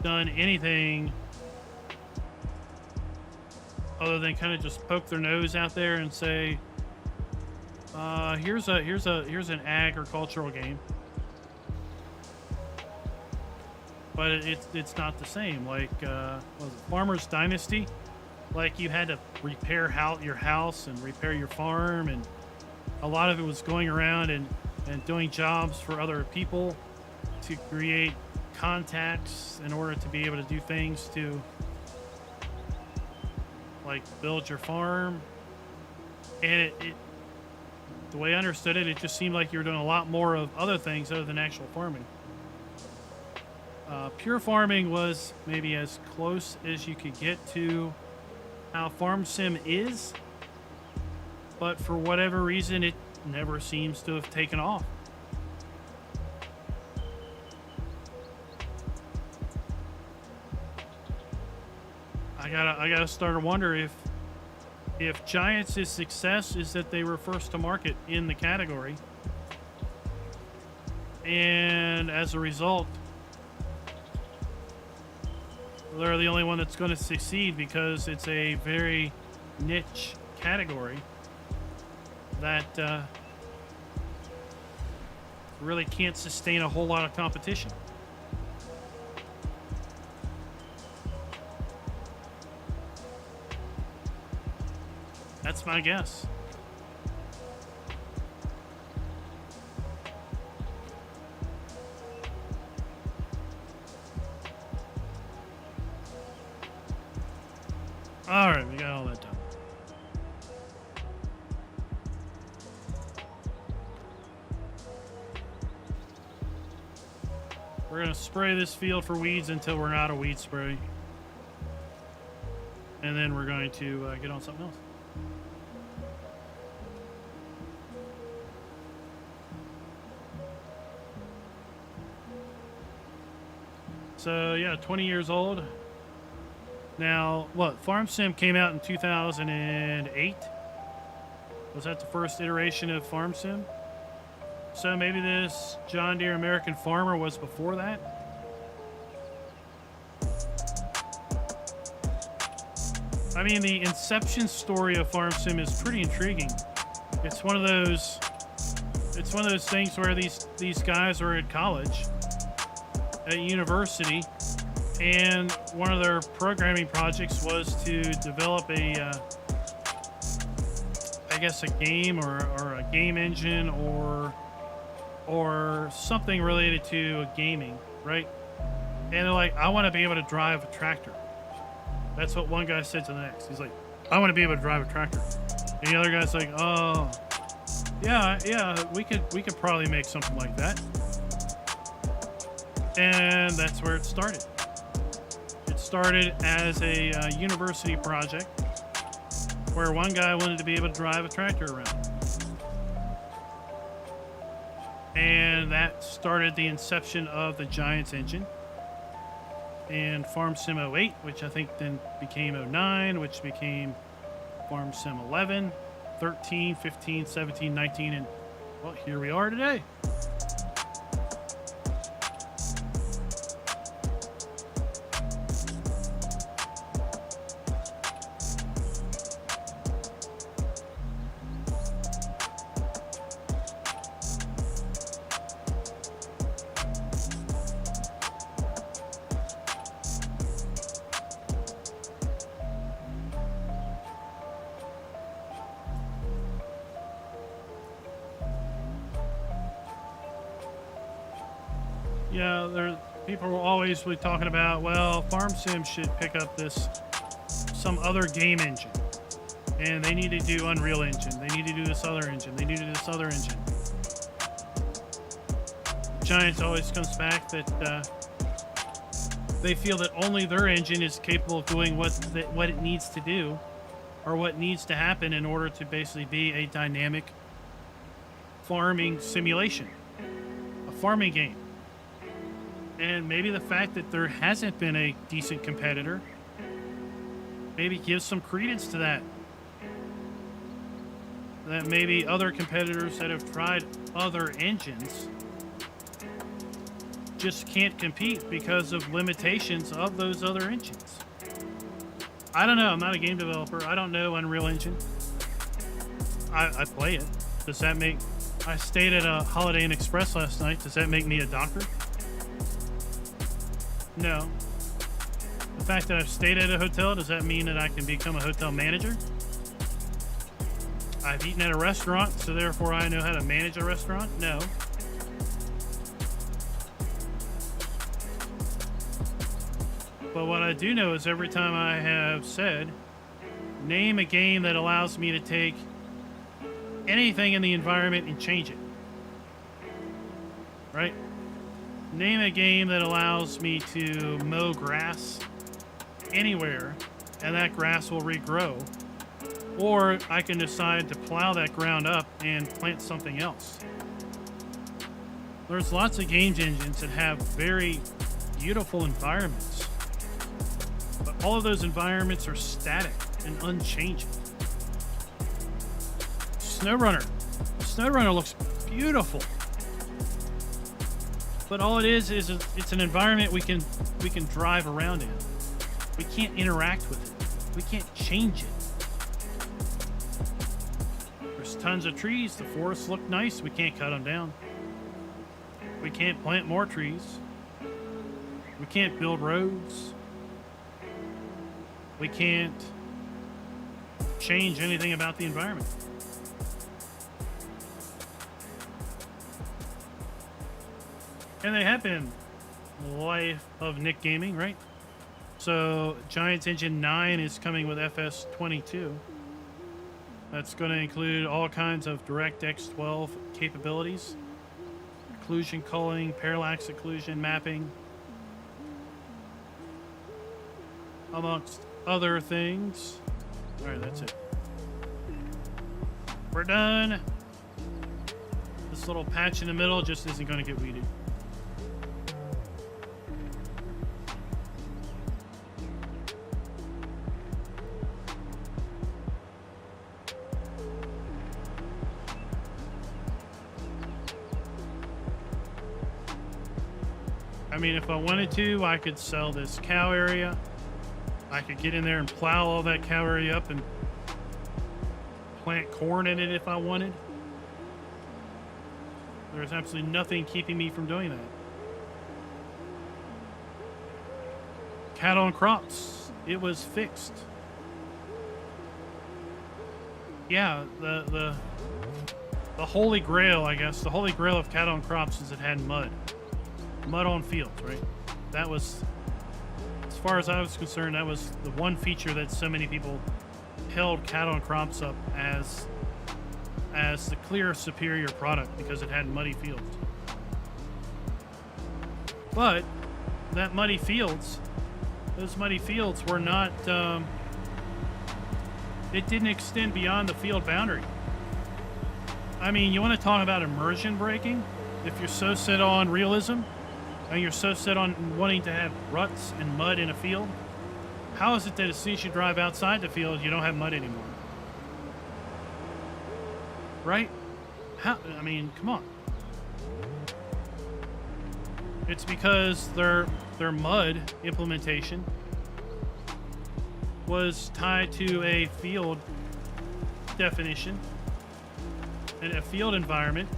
done anything other than kind of just poke their nose out there and say, here's an agricultural game. But it's not the same. Like, was it Farmer's Dynasty? Like, you had to repair your house and repair your farm, and a lot of it was going around and doing jobs for other people to create contacts in order to be able to do things to, like, build your farm. And the way I understood it, it just seemed like you were doing a lot more of other things other than actual farming. Pure farming was maybe as close as you could get to how Farm Sim is, but for whatever reason, it never seems to have taken off. I gotta start to wonder if Giants' success is that they were first to market in the category, and as a result, they're the only one that's going to succeed because it's a very niche category that really can't sustain a whole lot of competition. That's my guess. All right, we got all that done. We're going to spray this field for weeds until we're out of weed spray. And then we're going to get on something else. So, yeah, 20 years old. Now, what? Farm Sim came out in 2008? Was that the first iteration of Farm Sim? So maybe this John Deere American Farmer was before that? I mean, the inception story of Farm Sim is pretty intriguing. It's one of those things where these guys are at college, at university, and one of their programming projects was to develop I guess a game or a game engine or something related to gaming, right? And they're like, I want to be able to drive a tractor. That's what one guy said to the next. He's like, I want to be able to drive a tractor. And the other guy's like, oh, yeah, we could probably make something like that. And that's where it started. It started as a university project where one guy wanted to be able to drive a tractor around. And that started the inception of the Giants engine. And Farm Sim 08, which I think then became 09, which became Farm Sim 11, 13, 15, 17, 19, and, well, here we are today. Yeah, people will always be talking about, well, Farm Sim should pick up some other game engine, and they need to do Unreal Engine. They need to do this other engine. They need to do this other engine. Giants always comes back that they feel that only their engine is capable of doing what it needs to do, or what needs to happen in order to basically be a dynamic farming simulation, a farming game. And maybe the fact that there hasn't been a decent competitor maybe gives some credence to that. That maybe other competitors that have tried other engines just can't compete because of limitations of those other engines. I don't know. I'm not a game developer. I don't know Unreal Engine. I play it. Does that make... I stayed at a Holiday Inn Express last night. Does that make me a doctor? No. The fact that I've stayed at a hotel, does that mean that I can become a hotel manager? I've eaten at a restaurant, so therefore I know how to manage a restaurant? No. But what I do know is every time I have said, name a game that allows me to take anything in the environment and change it. Right? Name a game that allows me to mow grass anywhere and that grass will regrow. Or I can decide to plow that ground up and plant something else. There's lots of game engines that have very beautiful environments. But all of those environments are static and unchanging. SnowRunner. SnowRunner looks beautiful. But all it is it's an environment we can drive around in. We can't interact with it. We can't change it. There's tons of trees. The forests look nice. We can't cut them down. We can't plant more trees. We can't build roads. We can't change anything about the environment. And they have been life of Nick Gaming, right? So Giants Engine 9 is coming with FS22. That's going to include all kinds of DirectX 12 capabilities. Occlusion culling, parallax occlusion mapping, amongst other things. All right, that's it. We're done. This little patch in the middle just isn't going to get weeded. I mean, if I wanted to, I could sell this cow area. I could get in there and plow all that cow area up and plant corn in it if I wanted. There's absolutely nothing keeping me from doing that. Cattle and crops. It was fixed. Yeah, the holy grail, I guess. The holy grail of cattle and crops is it had mud. Mud on fields, right? That was, as far as I was concerned, that was the one feature that so many people held cattle and crops up as the clear superior product because it had muddy fields. But that muddy fields, those muddy fields were not, it didn't extend beyond the field boundary. I mean, you want to talk about immersion breaking? If you're so set on realism, and you're so set on wanting to have ruts and mud in a field, how is it that as soon as you drive outside the field, you don't have mud anymore? Right? How? I mean, come on. It's because their mud implementation was tied to a field definition and a field environment,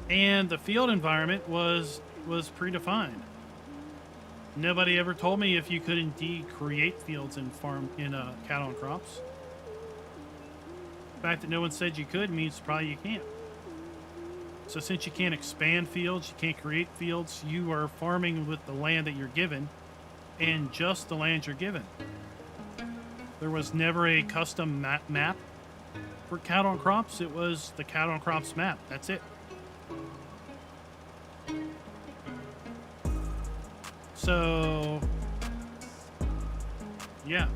and the field environment was predefined. Nobody ever told me if you could indeed create fields and farm in cattle and crops. The fact that no one said you could means probably you can't. So since you can't expand fields, you can't create fields, you are farming with the land that you're given and just the land you're given. There was never a custom map for cattle and crops. It was the cattle and crops map. That's it. So, yeah.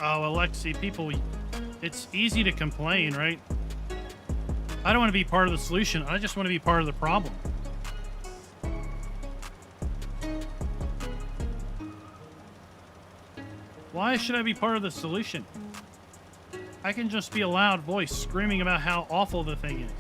Oh, Alexi, people, it's easy to complain, right? I don't want to be part of the solution. I just want to be part of the problem. Why should I be part of the solution? I can just be a loud voice screaming about how awful the thing is.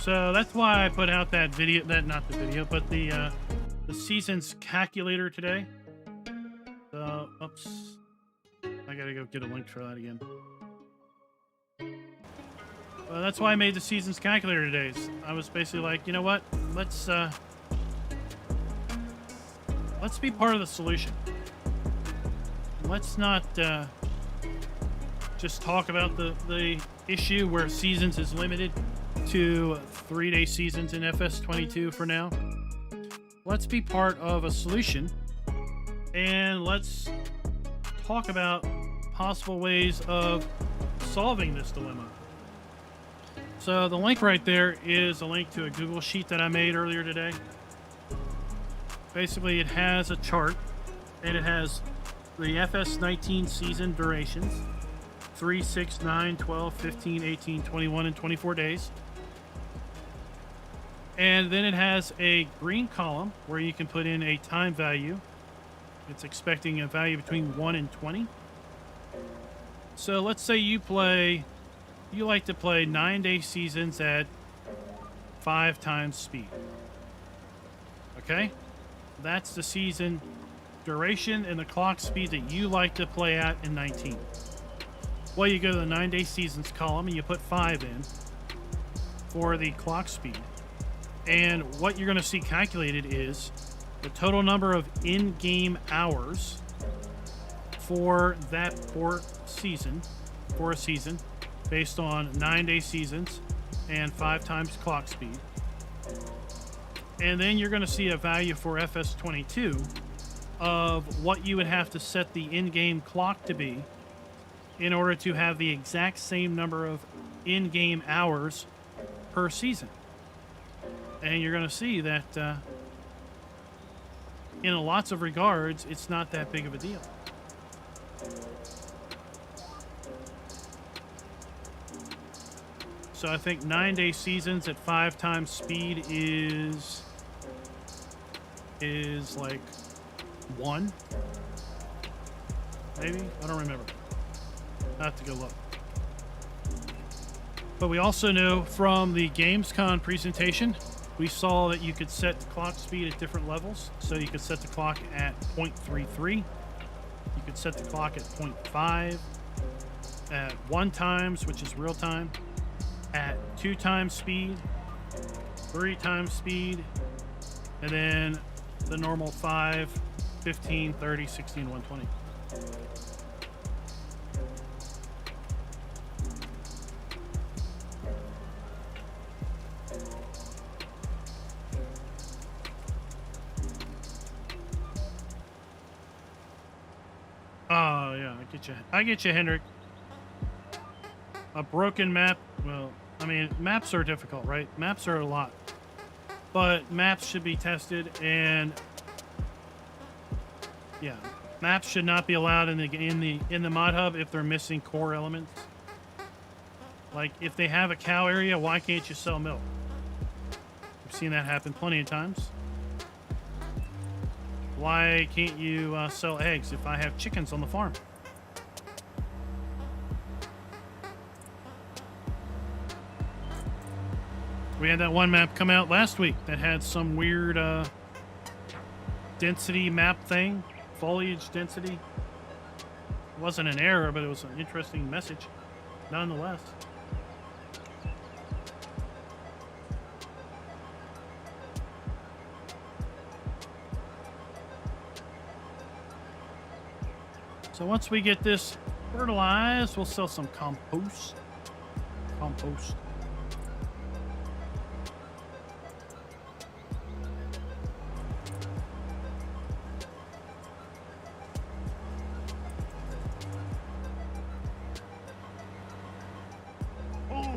So that's why I put out that video, not the video, but the seasons calculator today. So, oops. I gotta go get a link for that again. Well, that's why I made the seasons calculator today. I was basically like, you know what? Let's be part of the solution. Let's not just talk about the issue where seasons is limited to 3-day seasons in FS22 for now. Let's be part of a solution, and let's talk about possible ways of solving this dilemma. So the link right there is a link to a Google sheet that I made earlier today. Basically, it has a chart, and it has the FS19 season durations: 3, 6, 9, 12, 15, 18, 21, and 24 days. And then it has a green column where you can put in a time value. It's expecting a value between 1 and 20. So let's say you like to play 9-day seasons at 5 times speed. Okay? That's the season duration and the clock speed that you like to play at in 19. Well, you go to the 9-day seasons column and you put 5 in for the clock speed. And what you're going to see calculated is the total number of in-game hours for a season, based on 9-day seasons and 5 times clock speed. And then you're going to see a value for FS22 of what you would have to set the in-game clock to be in order to have the exact same number of in-game hours per season. And you're going to see that in lots of regards, it's not that big of a deal. So I think 9-day seasons at 5 times speed is like 1, maybe? I don't remember. I have to go look. But we also know from the Gamescom presentation, we saw that you could set the clock speed at different levels. So you could set the clock at 0.33. You could set the clock at 0.5, at 1 times, which is real time, at 2 times speed, 3 times speed, and then the normal 5, 15, 30, 16, 120. Oh, yeah, I get you, Hendrik. A broken map, well, I mean, maps are difficult, right? Maps are a lot. But maps should be tested, and yeah, maps should not be allowed in the mod hub if they're missing core elements. Like, if they have a cow area, why can't you sell milk? I've seen that happen plenty of times. Why can't you sell eggs if I have chickens on the farm? We had that one map come out last week that had some weird density map thing, foliage density. It wasn't an error, but it was an interesting message, nonetheless. So once we get this fertilized, we'll sell some compost. Compost.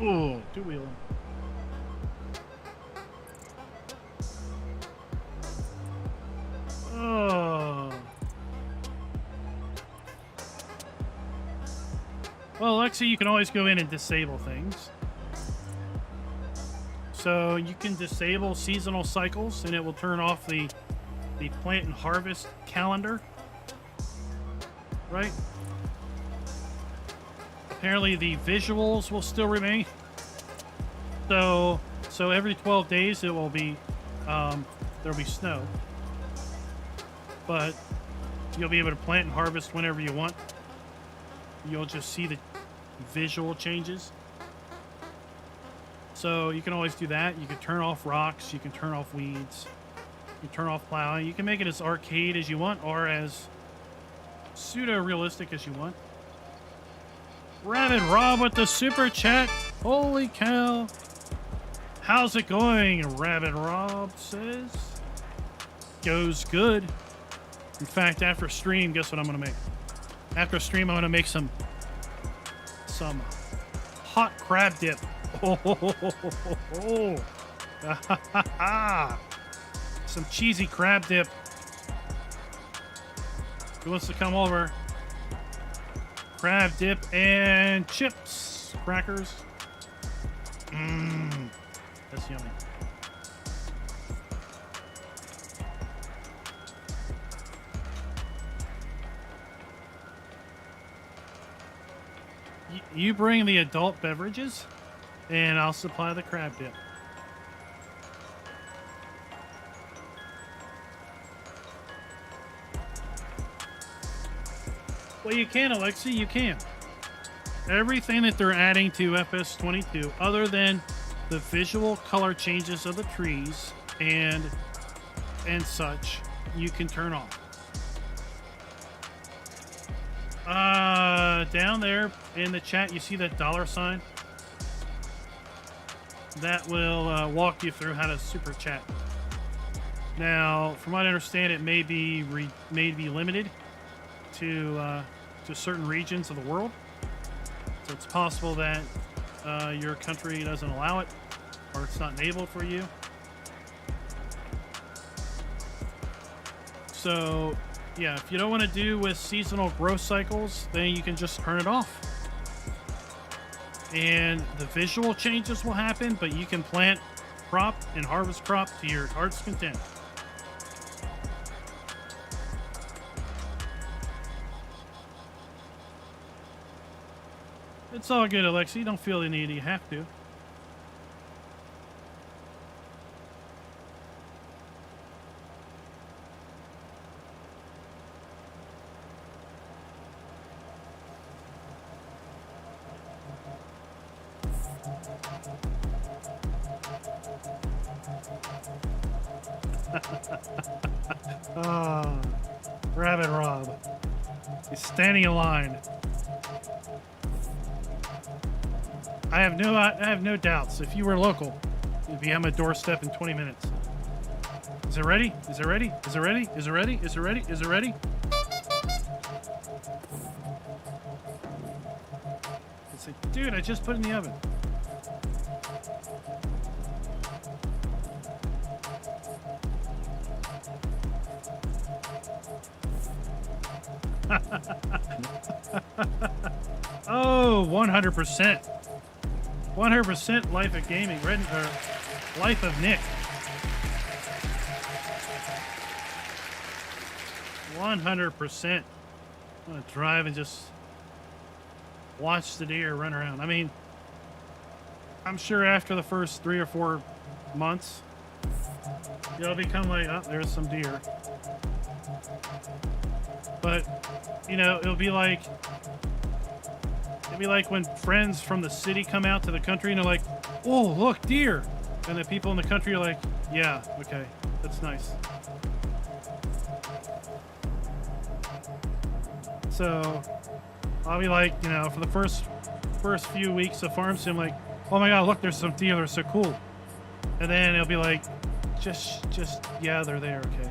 Oh, two-wheeler. Oh. Well, Alexi, you can always go in and disable things. So you can disable seasonal cycles, and it will turn off the plant and harvest calendar. Right? Apparently the visuals will still remain. So every 12 days it will be there'll be snow. But you'll be able to plant and harvest whenever you want. You'll just see the visual changes. So you can always do that. You can turn off rocks, you can turn off weeds, you can turn off plowing. You can make it as arcade as you want or as pseudo-realistic as you want. Rabbit Rob with the super chat. Holy cow. How's it going? Rabbit Rob says. Goes good. In fact, after stream, guess what I'm going to make? After stream, I'm going to make some hot crab dip. Oh. Some cheesy crab dip. Who wants to come over? Crab dip and chips. Crackers. Mmm. That's yummy. You bring the adult beverages, and I'll supply the crab dip. Well, you can, Alexi, you can. Everything that they're adding to FS22, other than the visual color changes of the trees and such, you can turn off. Down there in the chat, you see that $sign? That will walk you through how to super chat. Now, from what I understand, it may be limited to certain regions of the world. So it's possible that your country doesn't allow it, or it's not enabled for you. So, yeah, if you don't want to do with seasonal growth cycles, then you can just turn it off. And the visual changes will happen, but you can plant crop and harvest crop to your heart's content. It's all good, Alexi. Don't feel the need. You have to. Oh, Rabbit Rob. He's standing in line. I have no doubts. If you were local, you'd be on my doorstep in 20 minutes. Is it ready? Is it ready? Is it ready? Is it ready? Is it ready? Is it ready? It's like, dude, I just put it in the oven. Oh, 100%. 100% Life of Gaming. Life of Nick. 100%. I'm going to drive and just watch the deer run around. I mean, I'm sure after the first 3 or 4 months, it'll become like, oh, there's some deer. But, you know, it'll be like when friends from the city come out to the country and they're like, oh, look, deer. And the people in the country are like, yeah, okay, that's nice. So I'll be like, you know, for the first few weeks of Farm Sim, like, oh my God, look, there's some deer, they're so cool. And then it'll be like, just, yeah, they're there, okay.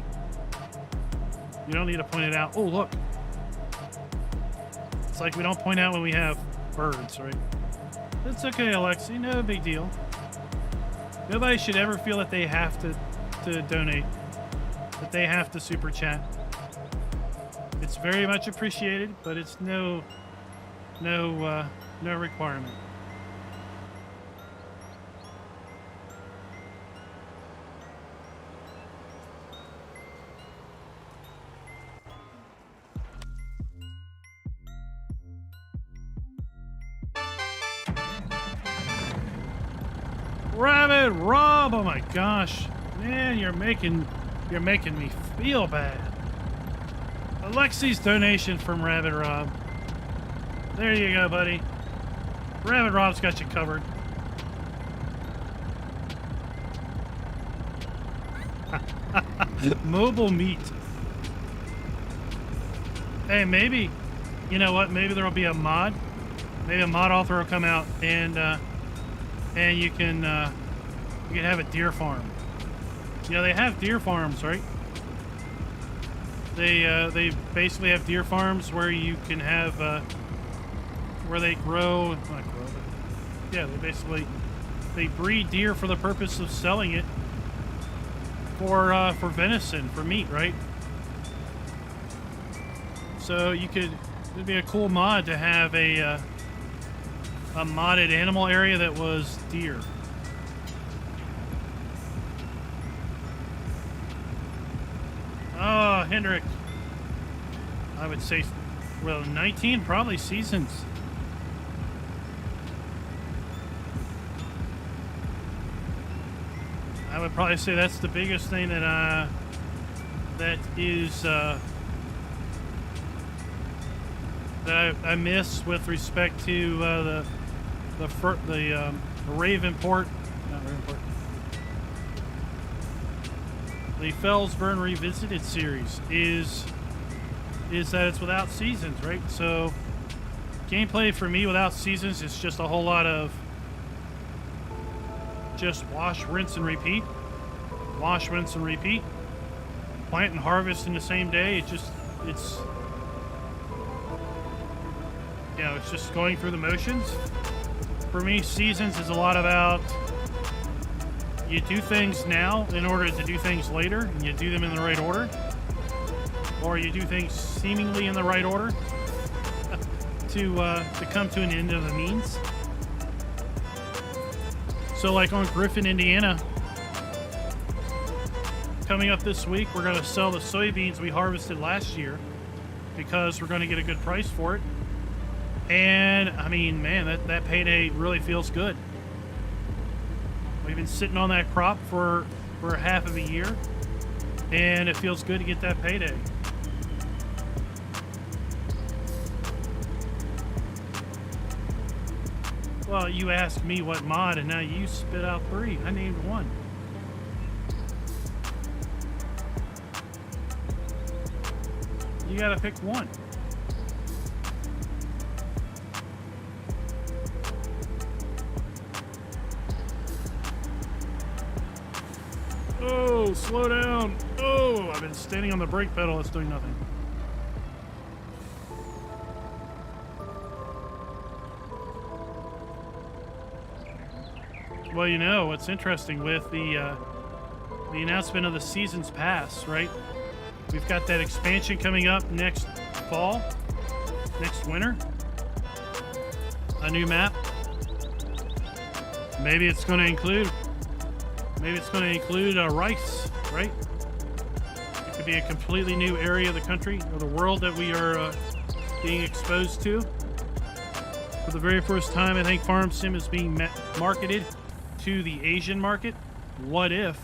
You don't need to point it out. Oh, look. It's like we don't point out when we have birds, right? It's okay, Alexi, no big deal. Nobody should ever feel that they have to donate, that they have to super chat. It's very much appreciated, but it's no requirement. Rabbit Rob, oh my gosh, man, you're making me feel bad. Alexi's donation from Rabbit Rob. There you go, buddy. Rabbit Rob's got you covered. Mobile meat. Hey, maybe, you know what? Maybe there'll be a mod. Maybe a mod author will come out and you can have a deer farm. You know, they have deer farms, right? They basically have deer farms where you can have where they grow, not grow, but yeah, they breed deer for the purpose of selling it for venison, for meat, right? So it'd be a cool mod to have a modded animal area that was deer. Oh, Hendrik. I would say, well, 19 probably seasons. I would probably say that's the biggest thing that is that I miss with respect to the Ravenport, not Ravenport, the Fellsburn Revisited series is that it's without seasons, right? So gameplay for me without seasons is just a whole lot of just wash, rinse, and repeat. Wash, rinse, and repeat. Plant and harvest in the same day. It's you know, it's just going through the motions. For me, seasons is a lot about you do things now in order to do things later, and you do them in the right order. Or you do things seemingly in the right order to come to an end of the means. So like on Griffin, Indiana, coming up this week, we're going to sell the soybeans we harvested last year because we're going to get a good price for it. And I mean, man, that payday really feels good. We've been sitting on that crop for half of a year, and it feels good to get that payday. Well, you asked me what mod, and now you spit out 3. I named 1. You gotta pick 1. Oh, slow down. Oh, I've been standing on the brake pedal. It's doing nothing. Well, you know, what's interesting with the announcement of the Seasons Pass, right? We've got that expansion coming up next fall, next winter. A new map. Maybe it's going to include rice, right? It could be a completely new area of the country or the world that we are being exposed to. For the very first time, I think Farm Sim is being marketed to the Asian market. What if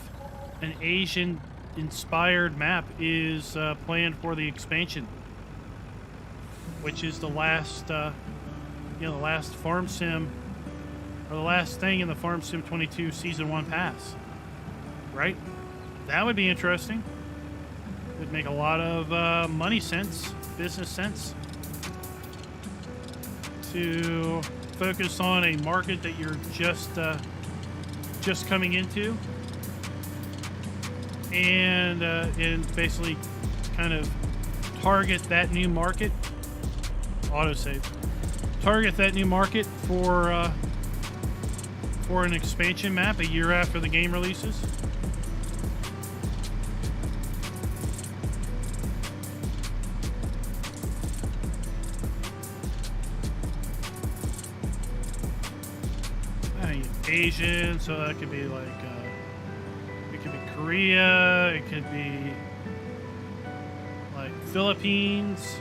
an Asian-inspired map is planned for the expansion? which is the last, the last farm sim, or the last thing in the Farm Sim 22 Season 1 pass, right? That would be interesting. Would make a lot of money sense, business sense, to focus on a market that you're just coming into, and basically kind of target that new market. Autosave. Target that new market for an expansion map a year after the game releases. Asian, so that could be like it could be Korea, it could be like Philippines,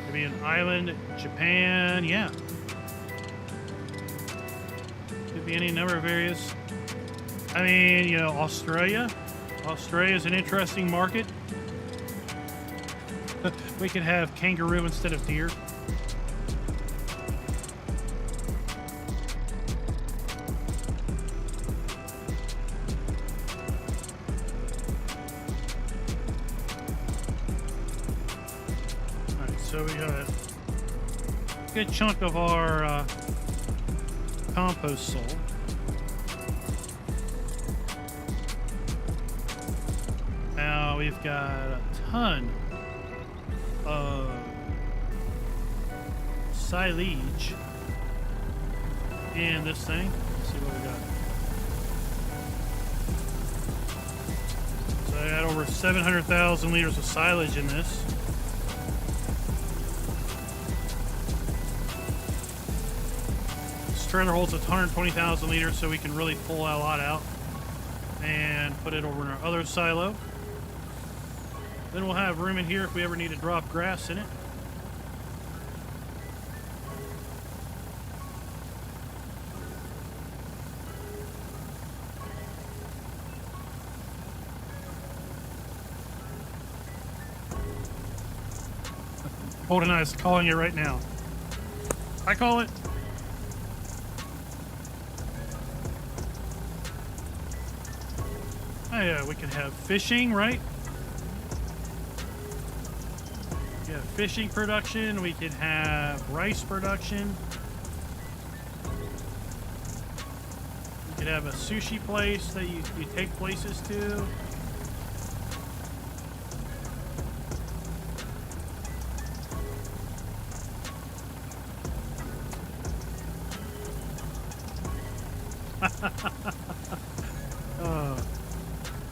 could be an island, Japan, yeah. Could be any number of areas. I mean, Australia. Australia is an interesting market. We could have kangaroo instead of deer. So we got a good chunk of our compost sold. Now we've got a ton of silage in this thing. Let's see what we got. So I got over 700,000 liters of silage in this. Trailer holds 120,000 liters, so we can really pull a lot out and put it over in our other silo. Then we'll have room in here if we ever need to drop grass in it. Holden is calling it right now. I call it. Oh yeah, we could have fishing, right? Yeah, fishing production. We could have rice production. We could have a sushi place that you take places to.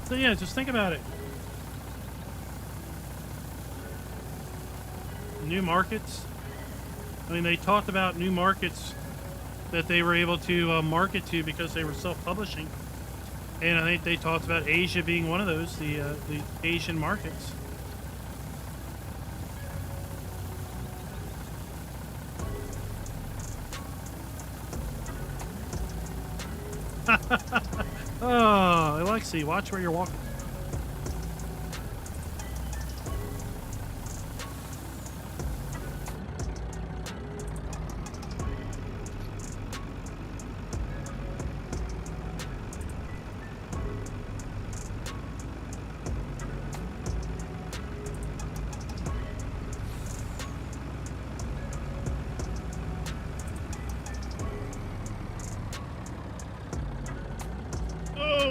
So yeah, just think about it. New markets. I mean, they talked about new markets that they were able to market to because they were self-publishing, and I think they talked about Asia being one of those, the Asian markets. Oh, Alexi, watch where you're walking.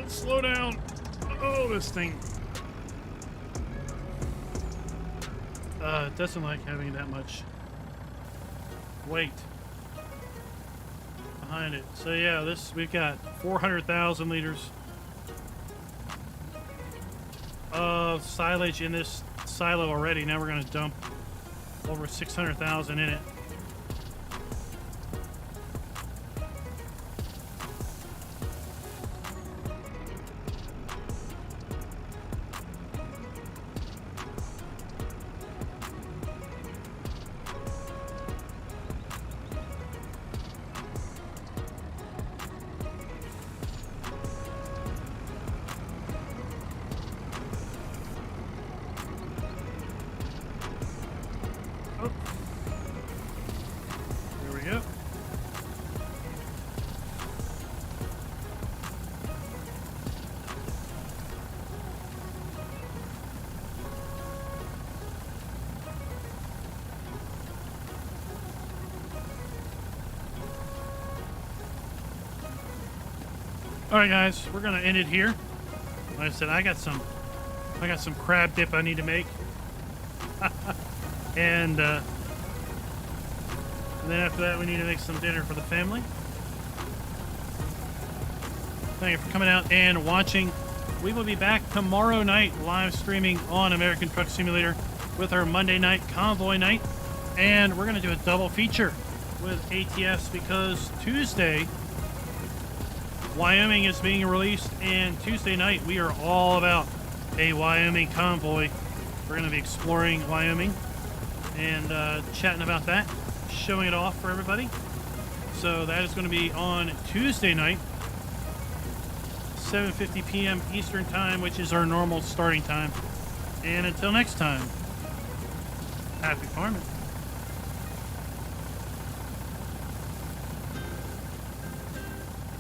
Slow down. Oh, this thing. It doesn't like having that much weight behind it. So yeah, we've got 400,000 liters of silage in this silo already. Now we're going to dump over 600,000 in it. right, guys, we're gonna end it here. Like I said, I got some crab dip I need to make, and then after that, we need to make some dinner for the family. Thank you for coming out and watching. We will be back tomorrow night live streaming on American Truck Simulator with our Monday night convoy night. And we're going to do a double feature with ATS because Tuesday, Wyoming is being released. And Tuesday night, we are all about a Wyoming convoy. We're going to be exploring Wyoming and chatting about that, showing it off for everybody. So that is going to be on Tuesday night. 7:50 p.m. Eastern Time, which is our normal starting time. And until next time, happy farming.